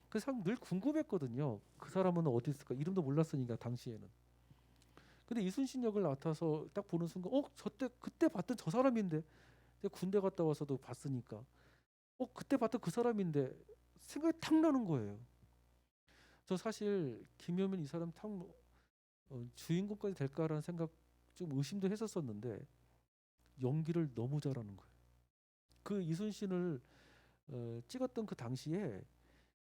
그래서 늘 궁금했거든요. 그 사람은 어디 있을까? 이름도 몰랐으니까 당시에는. 근데 이순신 역을 맡아서 딱 보는 순간, 그때 봤던 저 사람인데, 내가 군대 갔다 와서도 봤으니까, 그때 봤던 그 사람인데 생각이 탁 나는 거예요. 저 사실 김효민 이 사람 주인공까지 될까라는 생각 좀 의심도 했었었는데 연기를 너무 잘하는 거예요. 그 이순신을 찍었던 그 당시에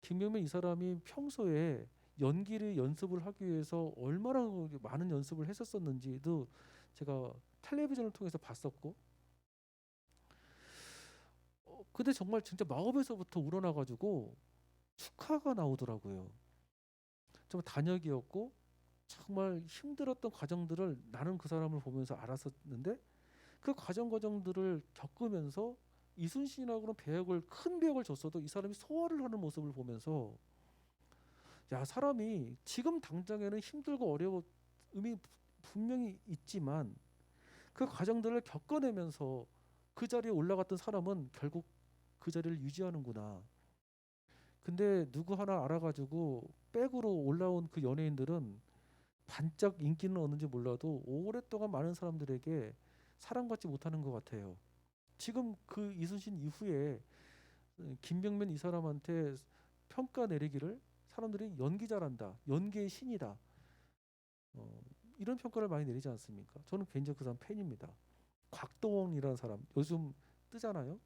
김효민 이 사람이 평소에 연기를 연습을 하기 위해서 얼마나 많은 연습을 했었었는지도 제가 텔레비전을 통해서 봤었고, 근데 정말 진짜 마음에서부터 우러나가지고 축하가 나오더라고요. 정말 단역이었고 정말 힘들었던 과정들을 나는 그 사람을 보면서 알았었는데 그 과정들을 겪으면서 이순신이라고는 큰 배역을 줬어도 이 사람이 소화를 하는 모습을 보면서 야, 사람이 지금 당장에는 힘들고 어려움이 분명히 있지만 그 과정들을 겪어내면서 그 자리에 올라갔던 사람은 결국 그 자리를 유지하는구나. 근데 누구 하나 알아가지고 백으로 올라온 그 연예인들은 반짝 인기는 얻는지 몰라도 오랫동안 많은 사람들에게 사랑받지 못하는 것 같아요. 지금 그 이순신 이후에 김병면 이 사람한테 평가 내리기를 사람들이 연기 잘한다, 연기의 신이다, 이런 평가를 많이 내리지 않습니까? 저는 개인적으로 그 사람 팬입니다. 곽도원이라는 사람 요즘 뜨잖아요.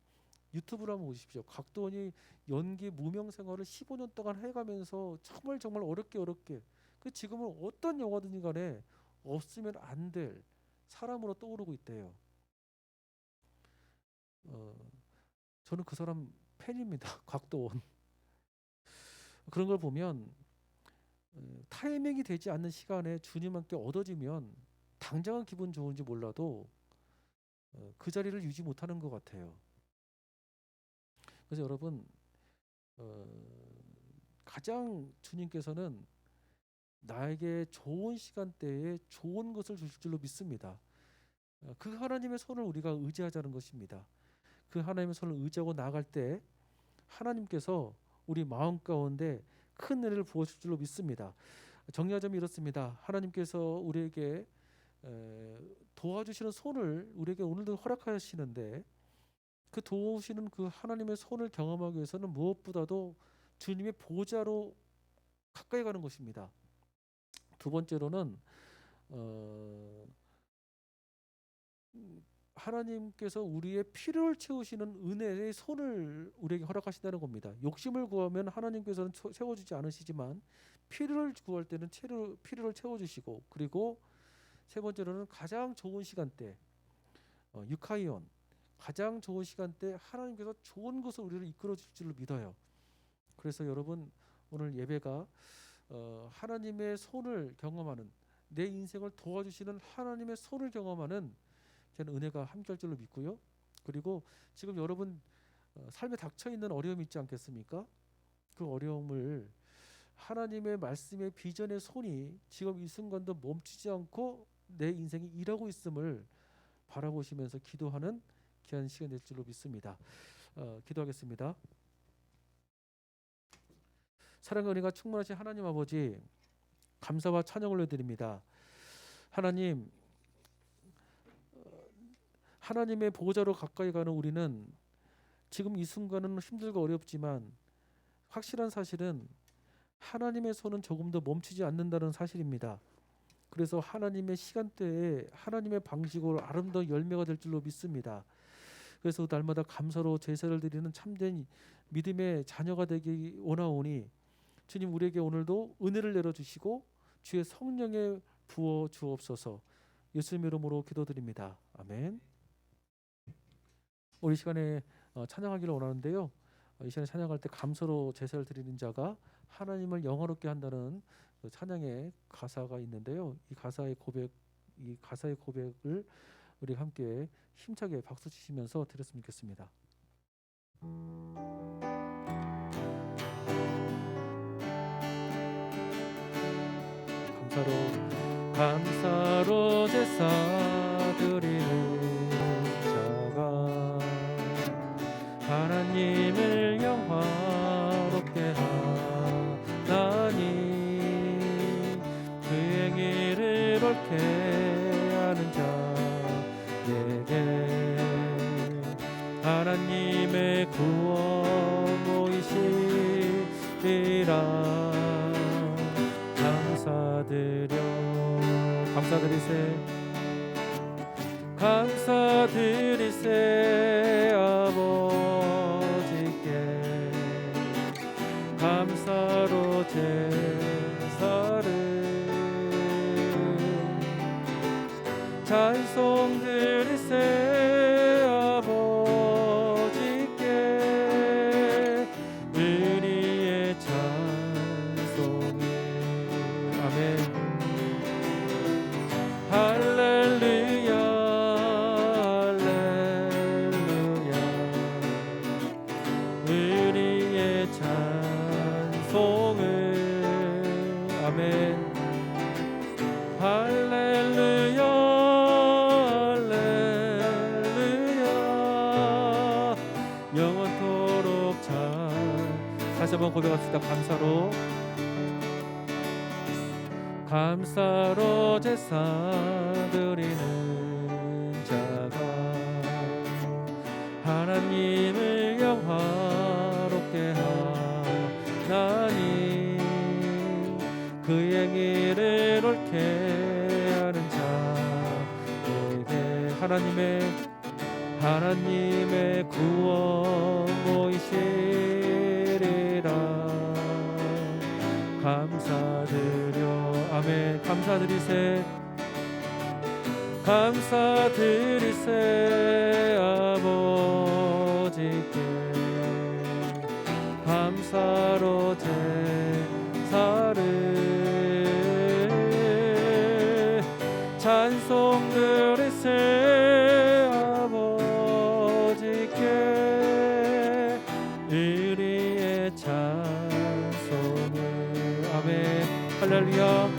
유튜브를 한번 보십시오. 곽도원이 연기 무명 생활을 15년 동안 해가면서 정말 어렵게 그 지금은 어떤 영화든지 간에 없으면 안 될 사람으로 떠오르고 있대요. 저는 그 사람 팬입니다. 곽도원. 그런 걸 보면 타이밍이 되지 않는 시간에 주님한테 얻어지면 당장은 기분 좋은지 몰라도 그 자리를 유지 못하는 것 같아요. 그래서 여러분 가장 주님께서는 나에게 좋은 시간대에 좋은 것을 주실 줄로 믿습니다. 그 하나님의 손을 우리가 의지하자는 것입니다. 그 하나님의 손을 의지하고 나아갈 때 하나님께서 우리 마음 가운데 큰 은혜를 부어줄 줄로 믿습니다. 정리하자면 이렇습니다. 하나님께서 우리에게 도와주시는 손을 우리에게 오늘도 허락하시는데 그 도우시는 그 하나님의 손을 경험하기 위해서는 무엇보다도 주님의 보좌로 가까이 가는 것입니다. 두 번째로는 하나님께서 우리의 필요를 채우시는 은혜의 손을 우리에게 허락하신다는 겁니다. 욕심을 구하면 하나님께서는 채워주지 않으시지만 필요를 구할 때는 필요를 채워주시고, 그리고 세 번째로는 가장 좋은 시간대, 유카이온, 가장 좋은 시간대 하나님께서 좋은 것을 우리를 이끌어 줄 줄로 믿어요. 그래서 여러분 오늘 예배가 하나님의 손을 경험하는, 내 인생을 도와주시는 하나님의 손을 경험하는 저는 은혜가 함께할 줄로 믿고요. 그리고 지금 여러분 삶에 닥쳐 있는 어려움이 있지 않겠습니까? 그 어려움을 하나님의 말씀의 비전의 손이 지금 이 순간도 멈추지 않고 내 인생이 일하고 있음을 바라보시면서 기도하는 귀한 시간 될 줄로 믿습니다. 기도하겠습니다. 사랑과 은혜가 충만하신 하나님 아버지, 감사와 찬양을 올려드립니다. 하나님, 하나님의 보호자로 가까이 가는 우리는 지금 이 순간은 힘들고 어렵지만 확실한 사실은 하나님의 손은 조금도 멈추지 않는다는 사실입니다. 그래서 하나님의 시간대에 하나님의 방식으로 아름다운 열매가 될 줄로 믿습니다. 그래서 날마다 감사로 제사를 드리는 참된 믿음의 자녀가 되기 원하오니 주님 우리에게 오늘도 은혜를 내려주시고 주의 성령에 부어 주옵소서. 예수님의 이름으로 기도드립니다. 아멘. 우리 시간에 찬양하기를 원하는데요. 이 시간에 찬양할 때 감사로 제사를 드리는 자가 하나님을 영화롭게 한다는 그 찬양의 가사가 있는데요. 이 가사의 고백을 우리 함께 힘차게 박수 치시면서 드렸으면 좋겠습니다. 감사로 제사 드리는 자가 하나님을 영화롭게 하나니 그 행위를 옳게 하는 자에게 하나님의 구원 보이시리라. 감사드리세 아버지께 감사로 제사를 찬송 드리세 아버지께 은희의 찬송을. 아멘. 할렐루야 할렐루야 우리의 찬송을. 아멘. 할렐루야 할렐루야 영원토록 다시 한번 고백합시다. 감사로 제사 드리는 자가 하나님을 영화롭게 하나니 그 행위를 옳게 하는 자에게 하나님의 구원 보이시리라. 감사드려. 아멘. 감사드리세 아버지께 감사로 제사를 찬송 드리세 아버지께 은혜의 찬송을. 아멘. 할렐루야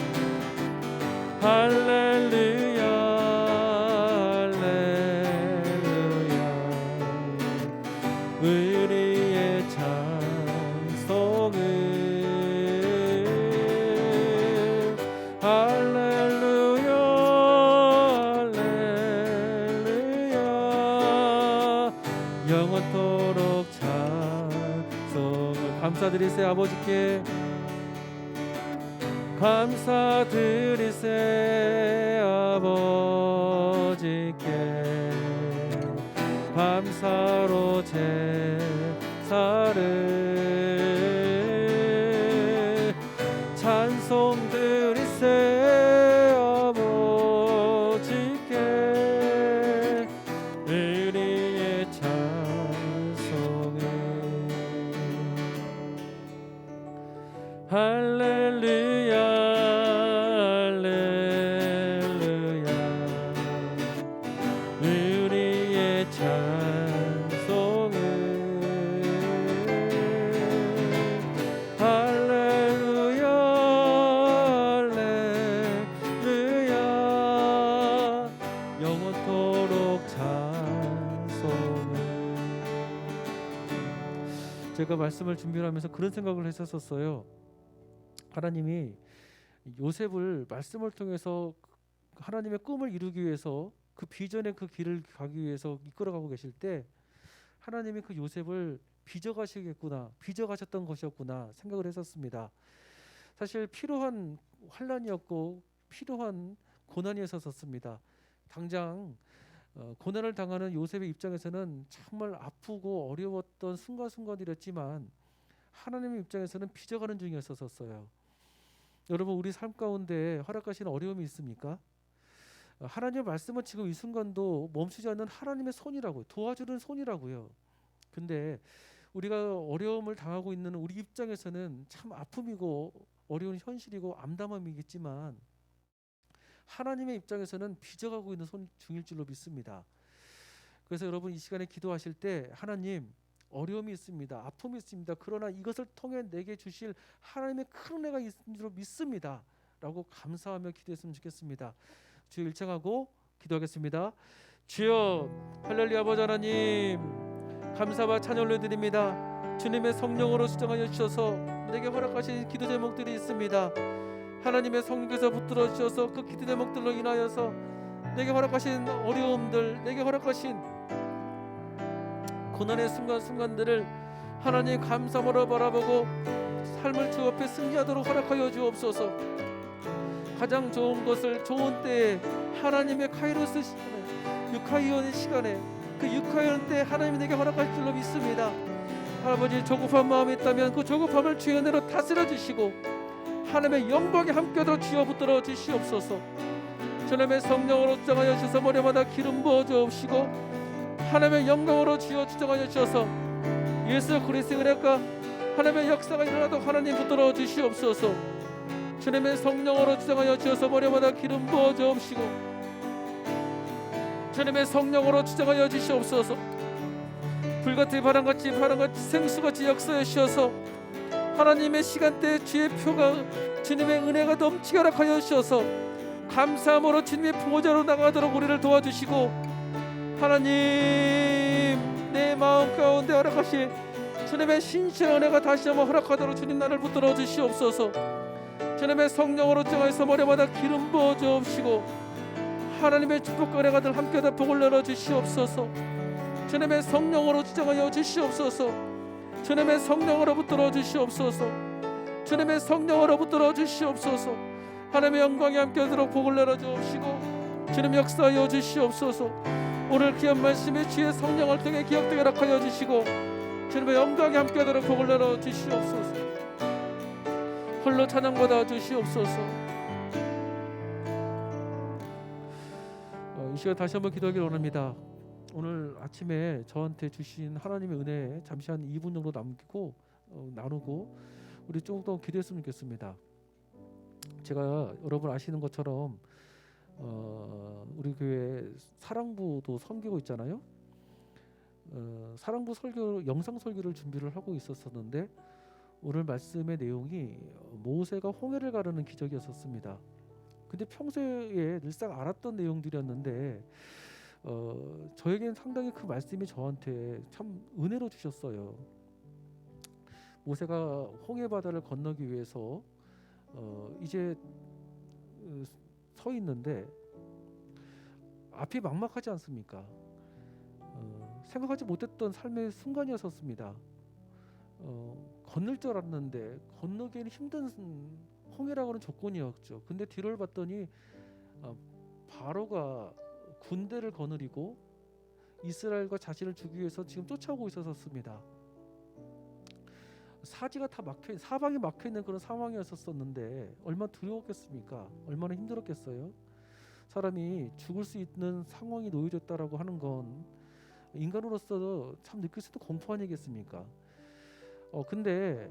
할렐루야 할렐루야 우리의 찬송을. 할렐루야 할렐루야 영원토록 찬송을. 감사드리세 아버지께 감사드리세 아버지께 감사로 제사를 찬송 드리세 아버지께 은혜의 찬송을. 할렐루야 할렐루야 우리의 찬송을. 할렐루야 할렐루야 영원토록 찬송을. 제가 말씀을 준비하면서 그런 생각을 했었어요. 하나님이 요셉을 말씀을 통해서 하나님의 꿈을 이루기 위해서 그 비전의 그 길을 가기 위해서 이끌어가고 계실 때 하나님이 그 요셉을 빚어가셨던 것이었구나 생각을 했었습니다. 사실 필요한 환란이었고 필요한 고난이 있었습니다. 당장 고난을 당하는 요셉의 입장에서는 정말 아프고 어려웠던 순간순간이었지만 하나님의 입장에서는 빚어가는 중이었었어요. 여러분, 우리 삶 가운데 허락하시는 어려움이 있습니까? 하나님의 말씀은 지금 이 순간도 멈추지 않는 하나님의 손이라고요. 도와주는 손이라고요. 근데 우리가 어려움을 당하고 있는 우리 입장에서는 참 아픔이고 어려운 현실이고 암담함이겠지만 하나님의 입장에서는 빚어가고 있는 손 중일 줄로 믿습니다. 그래서 여러분, 이 시간에 기도하실 때 하나님, 어려움이 있습니다. 아픔이 있습니다. 그러나 이것을 통해 내게 주실 하나님의 큰 은혜가 있는 줄로 믿습니다. 라고 감사하며 기도했으면 좋겠습니다. 주여 일청하고 기도하겠습니다. 주여, 할렐루야. 아버지 하나님, 감사와 찬양 올려드립니다. 주님의 성령으로 수정하여 주셔서 내게 허락하신 기도 제목들이 있습니다. 하나님의 성령께서 붙들어 주셔서 그 기도 제목들로 인하여서 내게 허락하신 어려움들, 내게 허락하신 고난의 순간순간들을 하나님 감사함으로 바라보고 삶을 주 앞에 승리하도록 허락하여 주옵소서. 가장 좋은 것을 좋은 때에 하나님의 카이로스 시간에, 유카이온의 시간에, 그 유카이온 때 하나님이 내게 허락할 줄로 믿습니다. 아버지, 조급한 마음이 있다면 그 조급함을 주의 은혜로 다스려 주시고 하나님의 영광이 함께하도록 주여 붙들어 주시옵소서. 주님의 성령으로 주장하여 주셔서 머리마다 기름 부어 주옵시고 하나님의 영광으로 주여 주장하여 주셔서 예수 그리스도의 은혜가 하나님의 역사가 일어나도록 하나님 붙들어 주시옵소서. 주님의 성령으로 주장하여 주셔서 머리마다 기름 부어 주옵시고 주님의 성령으로 주장하여 주시옵소서. 불같이 바람같이 생수같이 역사해 주셔서 하나님의 시간대에 주의 표가 주님의 은혜가 넘치게 허락하여 주셔서 감사함으로 주님의 보호자로 나가도록 우리를 도와주시고 하나님, 내 마음 가운데 허락하신 주님의 신실한 은혜가 다시 한번 허락하도록 주님 나를 붙들어 주시옵소서. 주님의 성령으로 정하여서 머리마다 기름 부어 주옵시고 하나님의 축복과 은혜가 늘 함께하다 복을 내려 주시옵소서. 주님의 성령으로 지정하여 주시옵소서. 주님의 성령으로 붙들어 주시옵소서. 주님의 성령으로 붙들어 주시옵소서. 하나님의 영광이 함께하도록 복을 내려 주옵시고 주님 역사하여 주시옵소서. 오늘 귀한 말씀에 주의 성령을 통해 기억되게 허락하여 주시고 주님의 영광이 함께하도록 복을 내려 주시옵소서. 홀로 찬양받아 주시옵소서. 이 시간 다시 한번 기도하기를 원합니다. 오늘 아침에 저한테 주신 하나님의 은혜 잠시 한 2분 정도 남기고 나누고 우리 조금 더 기도했으면 좋겠습니다. 제가 여러분 아시는 것처럼 우리 교회 사랑부도 섬기고 있잖아요. 사랑부 설교 영상 설교를 준비를 하고 있었었는데 오늘 말씀의 내용이 모세가 홍해를 가르는 기적이었었습니다. 근데 평소에 늘상 알았던 내용들이었는데 저에게는 상당히 그 말씀이 저한테 참 은혜로 주셨어요. 모세가 홍해 바다를 건너기 위해서 이제 서 있는데 앞이 막막하지 않습니까? 생각하지 못했던 삶의 순간이었습니다. 건널 줄 알았는데 건너기에는 힘든 홍해라고 하는 조건이었죠. 근데 뒤를 봤더니 바로가 군대를 거느리고 이스라엘과 자신을 주기 위해서 지금 쫓아오고 있었습니다. 사방이 막혀 있는 그런 상황이었었는데 얼마나 두려웠겠습니까? 얼마나 힘들었겠어요? 사람이 죽을 수 있는 상황이 놓여졌다라고 하는 건 인간으로서 참 느낄 수 있는 공포 아니겠습니까? 근데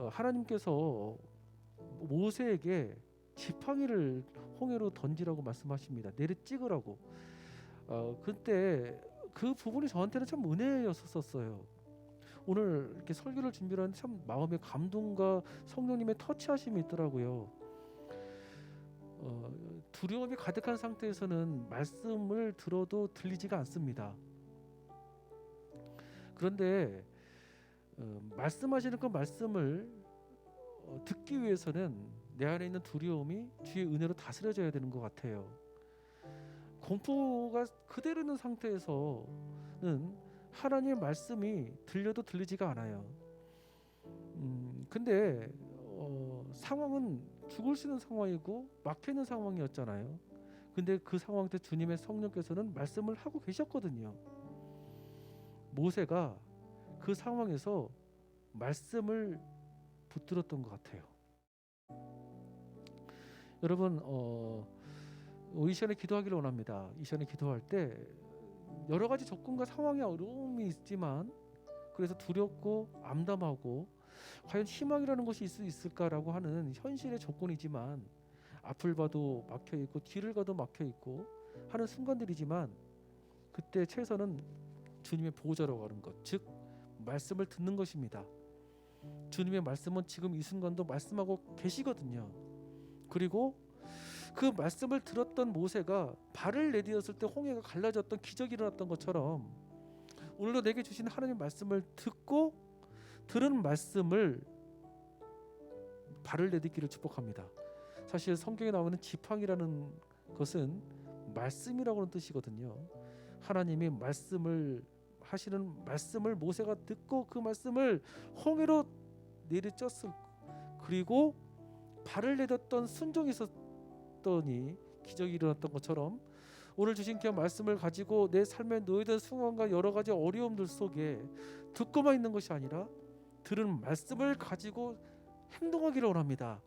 하나님께서 모세에게 지팡이를 홍해로 던지라고 말씀하십니다. 내리 찍으라고. 그때 그 부분이 저한테는 참 은혜였었어요. 오늘 이렇게 설교를 준비를 하는데 참 마음의 감동과 성령님의 터치하심이 있더라고요. 두려움이 가득한 상태에서는 말씀을 들어도 들리지가 않습니다. 그런데 말씀하시는 그 말씀을 듣기 위해서는 내 안에 있는 두려움이 주의 은혜로 다스려져야 되는 것 같아요. 공포가 그대로 있는 상태에서는 하나님의 말씀이 들려도 들리지가 않아요. 근데 상황은 죽을 상황이고 막혀 있는 상황이었잖아요. 근데 그 상황 때 주님의 성령께서는 말씀을 하고 계셨거든요. 모세가 그 상황에서 말씀을 붙들었던 것 같아요. 여러분, 이 시간에 기도하기를 원합니다. 이 시간에 기도할 때 여러 가지 조건과 상황에 어려움이 있지만, 그래서 두렵고 암담하고 과연 희망이라는 것이 있을 수 있을까라고 하는 현실의 조건이지만, 앞을 봐도 막혀 있고 뒤를 가도 막혀 있고 하는 순간들이지만, 그때 최선은 주님의 보호자라고 하는 것, 즉 말씀을 듣는 것입니다. 주님의 말씀은 지금 이 순간도 말씀하고 계시거든요. 그리고 그 말씀을 들었던 모세가 발을 내디뎠을 때 홍해가 갈라졌던 기적이 일어났던 것처럼, 오늘도 내게 주신 하나님의 말씀을 듣고 들은 말씀을 발을 내딛기를 축복합니다. 사실 성경에 나오는 지팡이라는 것은 말씀이라고 하는 뜻이거든요. 하나님이 말씀을 하시는 말씀을 모세가 듣고 그 말씀을 홍해로 내리쳤을, 그리고 발을 내딛던 순종이 있었더니 기적이 일어났던 것처럼, 오늘 주신 귀한 말씀을 가지고 내 삶에 놓이던 순간과 여러 가지 어려움들 속에 듣고만 있는 것이 아니라 들은 말씀을 가지고 행동하기를 원합니다.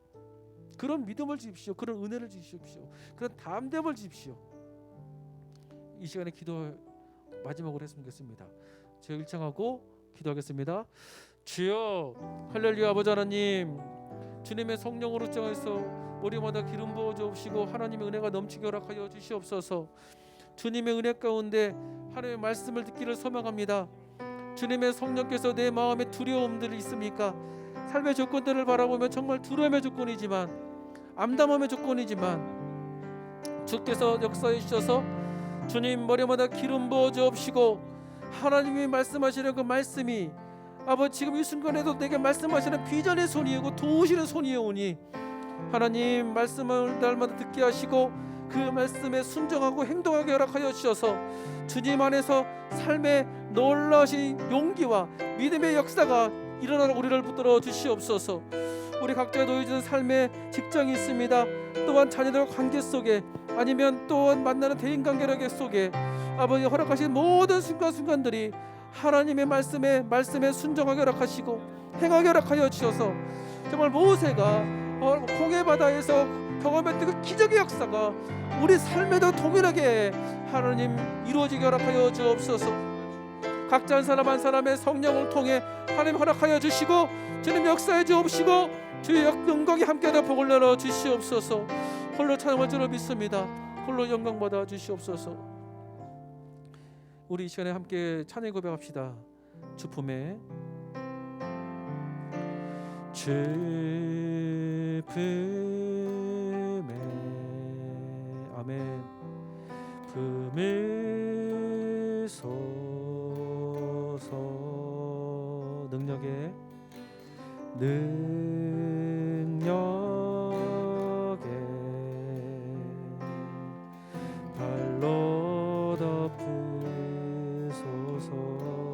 그런 믿음을 주십시오. 그런 은혜를 주십시오. 그런 담대함을 주십시오. 이 시간에 기도 마지막으로 했으면 좋겠습니다. 제가 일창하고 기도하겠습니다. 주여, 할렐루야. 아버지 하나님, 주님의 성령으로 정해서 머리마다 기름 부어 주옵시고 하나님의 은혜가 넘치게 허락하여 주시옵소서. 주님의 은혜 가운데 하나님의 말씀을 듣기를 소망합니다. 주님의 성령께서 내 마음에 두려움들이 있습니까? 삶의 조건들을 바라보면 정말 두려움의 조건이지만, 암담함의 조건이지만, 주께서 역사해 주셔서 주님 머리마다 기름 부어 주옵시고 하나님이 말씀하시는 그 말씀이 아버지 지금 이 순간에도 내게 말씀하시는 비전의 손이오고 도우시는 손이오니, 하나님 말씀을 날마다 듣게 하시고 그 말씀에 순종하고 행동하게 허락하여 주셔서 주님 안에서 삶의 놀라우신 용기와 믿음의 역사가 일어나는 우리를 붙들어 주시옵소서. 우리 각자 놓여진 삶의 직장이 있습니다. 또한 자녀들과 관계 속에, 아니면 또한 만나는 대인관계 속에 아버지 허락하신 모든 순간순간들이 하나님의 말씀에 순종하게 허락하시고 행하게 허락하여 주셔서 정말 모세가 홍해 바다에서 경험했던 그 기적의 역사가 우리 삶에도 동일하게 하나님 이루어지게 허락하여 주옵소서. 각자 한 사람 한 사람의 성령을 통해 하나님 허락하여 주시고 주님 역사해 주옵시고 주의 영광이 함께하다 복을 내려 주시옵소서. 홀로 찬양할 줄을 믿습니다. 홀로 영광 받아 주시옵소서. 우리 이 시간에 함께 찬양 고백합시다. 주 품에 주 품에 아멘. 품을 소서 능력에 발로 덮으소서.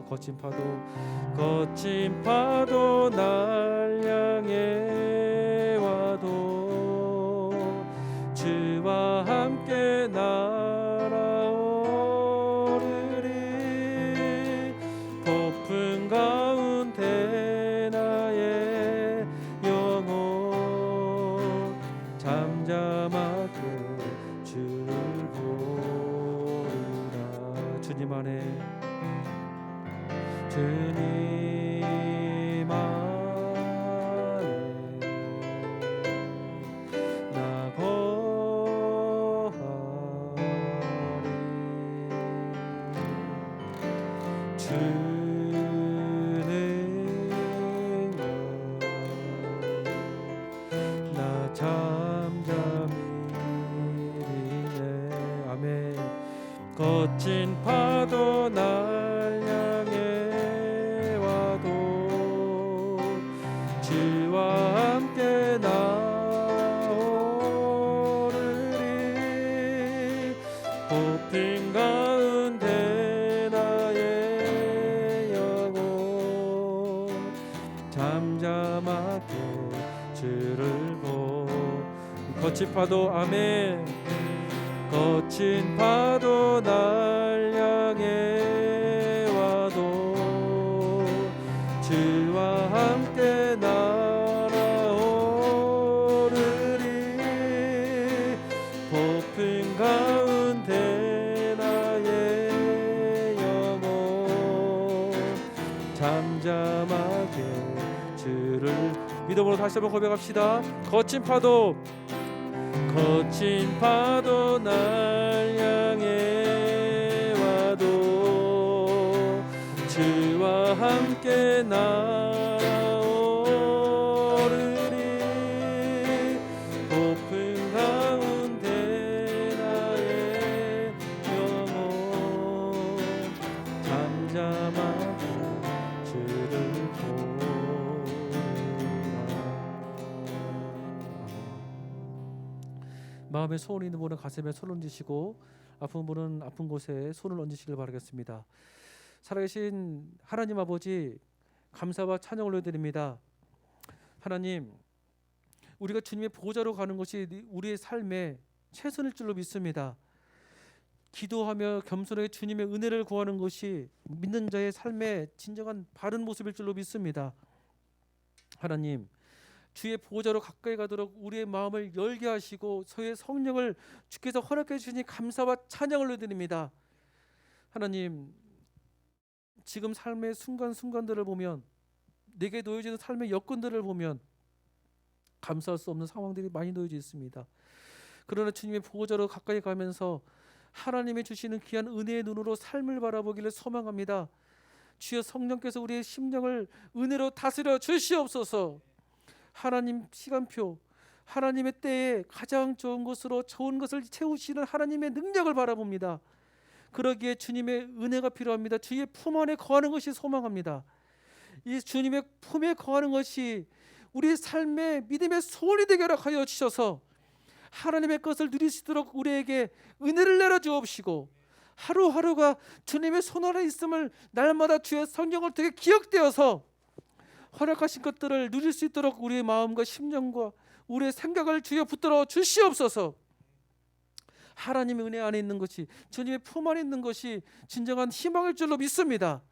거친 파도 날 향해 와도 주와 함께 날아오르리. 폭풍 가운데 나의 영혼 잠잠하게 주를 보리라. 주님 안에 나 거하리. 주는 나 잠잠히 이르네. 아멘. 거친 파도 날 주와 함께 나오르리. 폭풍 가운데 나의 영혼 잠잠하게 주를 보. 거친 파도 아멘. 거친 파도 날 향해 와도 주와 함께 날아오르리. 폭풍 가운데 나의 영혼 잠잠하게 주를 믿음으로 다시 한번 고백합시다. 거친 파도 날 향해 와도 주와 함께 날아오르리. 폭풍 가운데 나의 영혼 잠잠하게 주를 마음에 소원이 있는 분은 가슴에 손을 얹으시고 아픈 분은 아픈 곳에 손을 얹으시길 바라겠습니다. 살아계신 하나님 아버지, 감사와 찬양을 올려드립니다. 하나님, 우리가 주님의 보좌로 가는 것이 우리의 삶의 최선일 줄로 믿습니다. 기도하며 겸손하게 주님의 은혜를 구하는 것이 믿는 자의 삶의 진정한 바른 모습일 줄로 믿습니다. 하나님, 주의 보좌로 가까이 가도록 우리의 마음을 열게 하시고 서의 성령을 주께서 허락해 주시니 감사와 찬양을 올려드립니다. 하나님, 지금 삶의 순간순간들을 보면, 내게 놓여지는 삶의 여건들을 보면 감사할 수 없는 상황들이 많이 놓여져 있습니다. 그러나 주님의 보좌로 가까이 가면서 하나님이 주시는 귀한 은혜의 눈으로 삶을 바라보기를 소망합니다. 주여, 성령께서 우리의 심령을 은혜로 다스려 주시옵소서. 하나님 시간표, 하나님의 때에 가장 좋은 것으로 좋은 것을 채우시는 하나님의 능력을 바라봅니다. 그러기에 주님의 은혜가 필요합니다. 주의 품 안에 거하는 것이 소망합니다. 이 주님의 품에 거하는 것이 우리 삶의 믿음의 소원이 되게 하여 주셔서 하나님의 것을 누릴 수 있도록 우리에게 은혜를 내려 주옵시고, 하루하루가 주님의 손 안에 있음을 날마다 주의 성령을 되게 기억되어서 허락하신 것들을 누릴 수 있도록 우리의 마음과 심령과 우리의 생각을 주여 붙들어 주시옵소서. 하나님의 은혜 안에 있는 것이, 주님의 품 안에 있는 것이 진정한 희망일 줄로 믿습니다.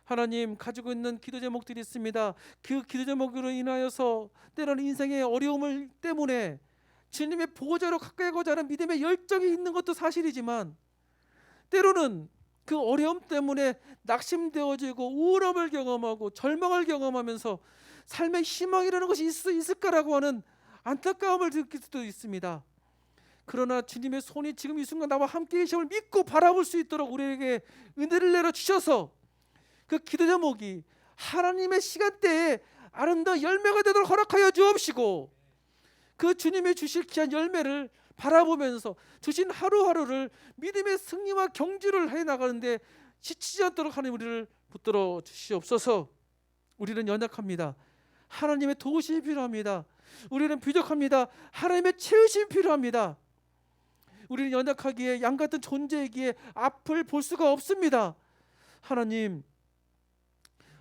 하나님, 가지고 있는 기도 제목들이 있습니다. 그 기도 제목으로 인하여서 때로는 인생의 어려움을 때문에 주님의 보좌로 가까이 가고자 하는 믿음의 열정이 있는 것도 사실이지만, 때로는 그 어려움 때문에 낙심되어지고 우울함을 경험하고 절망을 경험하면서 삶의 희망이라는 것이 있을까라고 하는 안타까움을 느낄 수도 있습니다. 그러나 주님의 손이 지금 이 순간 나와 함께 계심을 믿고 바라볼 수 있도록 우리에게 은혜를 내려 주셔서 그 기도 제목이 하나님의 시간대에 아름다운 열매가 되도록 허락하여 주옵시고, 그 주님이 주실 귀한 열매를 바라보면서 주신 하루하루를 믿음의 승리와 경주를 해나가는데 지치지 않도록 하나님 우리를 붙들어 주시옵소서. 우리는 연약합니다. 하나님의 도우심이 필요합니다. 우리는 부족합니다. 하나님의 채우심이 필요합니다. 우리는 연약하기에 양같은 존재이기에 앞을 볼 수가 없습니다. 하나님,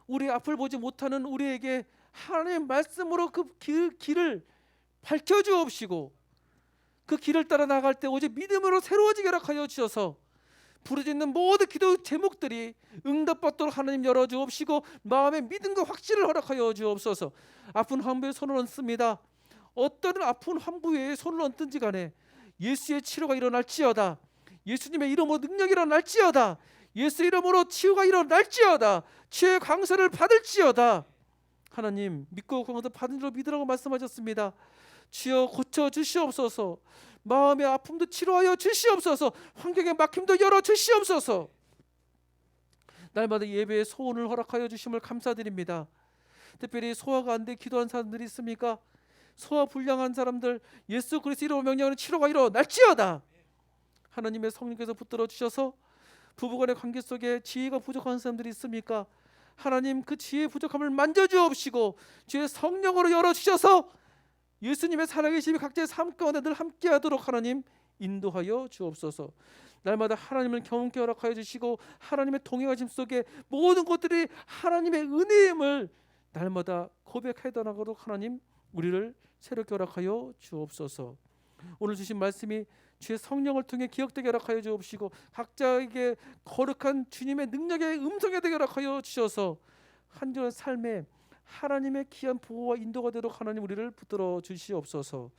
우리 앞을 보지 못하는 우리에게 하나님의 말씀으로 그 길을 밝혀주옵시고, 그 길을 따라 나갈 때 오직 믿음으로 새로워지게 하여 주셔서 부르짖는 모든 기도 제목들이 응답받도록 하나님 열어주옵시고, 마음의 믿음과 확신을 허락하여 주옵소서. 아픈 환부에 손을 얹습니다. 어떤 아픈 환부에 손을 얹든지 간에 예수의 치료가 일어날지어다. 예수님의 이름으로 능력이 일어날지어다. 예수 이름으로 치유가 일어날지어다. 치유의 강세를 받을지어다. 하나님, 믿고 강도 받은 줄 믿으라고 말씀하셨습니다. 주여, 고쳐 주시옵소서. 마음의 아픔도 치료하여 주시옵소서. 환경의 막힘도 열어 주시옵소서. 날마다 예배의 소원을 허락하여 주심을 감사드립니다. 특별히 소화가 안 돼 기도한 사람들이 있습니까? 소화 불량한 사람들 예수 그리스도 이름으로 명령하는 치료가 일어날지어다. 하나님의 성령께서 붙들어 주셔서 부부간의 관계 속에 지혜가 부족한 사람들이 있습니까? 하나님, 그 지혜의 부족함을 만져주옵시고 주의 성령으로 열어주셔서 예수님의 살아계심이 각자의 삶 가운데 늘 함께하도록 하나님 인도하여 주옵소서. 날마다 하나님을 경험케 허락하여 주시고 하나님의 동행하심 속에 모든 것들이 하나님의 은혜임을 날마다 고백하도록 하나님 우리를 새롭게 허락하여 주옵소서. 오늘 주신 말씀이 주의 성령을 통해 기억되게 허락하여 주옵시고 각자에게 거룩한 주님의 능력의 음성에 되게 허락하여 주셔서 한 주간 삶에 하나님의 귀한 보호와 인도가 되도록 하나님 우리를 붙들어 주시옵소서.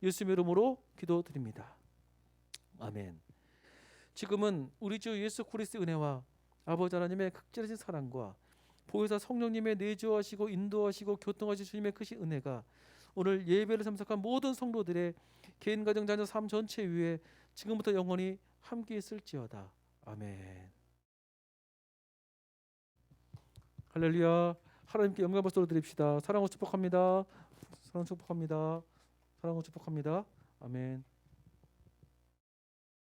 예수님의 이름으로 기도드립니다. 아멘. 지금은 우리 주 예수 그리스도의 은혜와 아버지 하나님의 극진하신 사랑과 보혜사 성령님의 내주하시고 인도하시고 교통하신 주님의 크신 은혜가 오늘 예배를 참석한 모든 성도들의 개인 가정 자녀 삶 전체 위에 지금부터 영원히 함께 있을지어다. 아멘. 할렐루야. 하나님께 영광 박수 드립시다. 사랑으로 축복합니다. 사랑으로 축복합니다. 사랑으로 축복합니다. 아멘.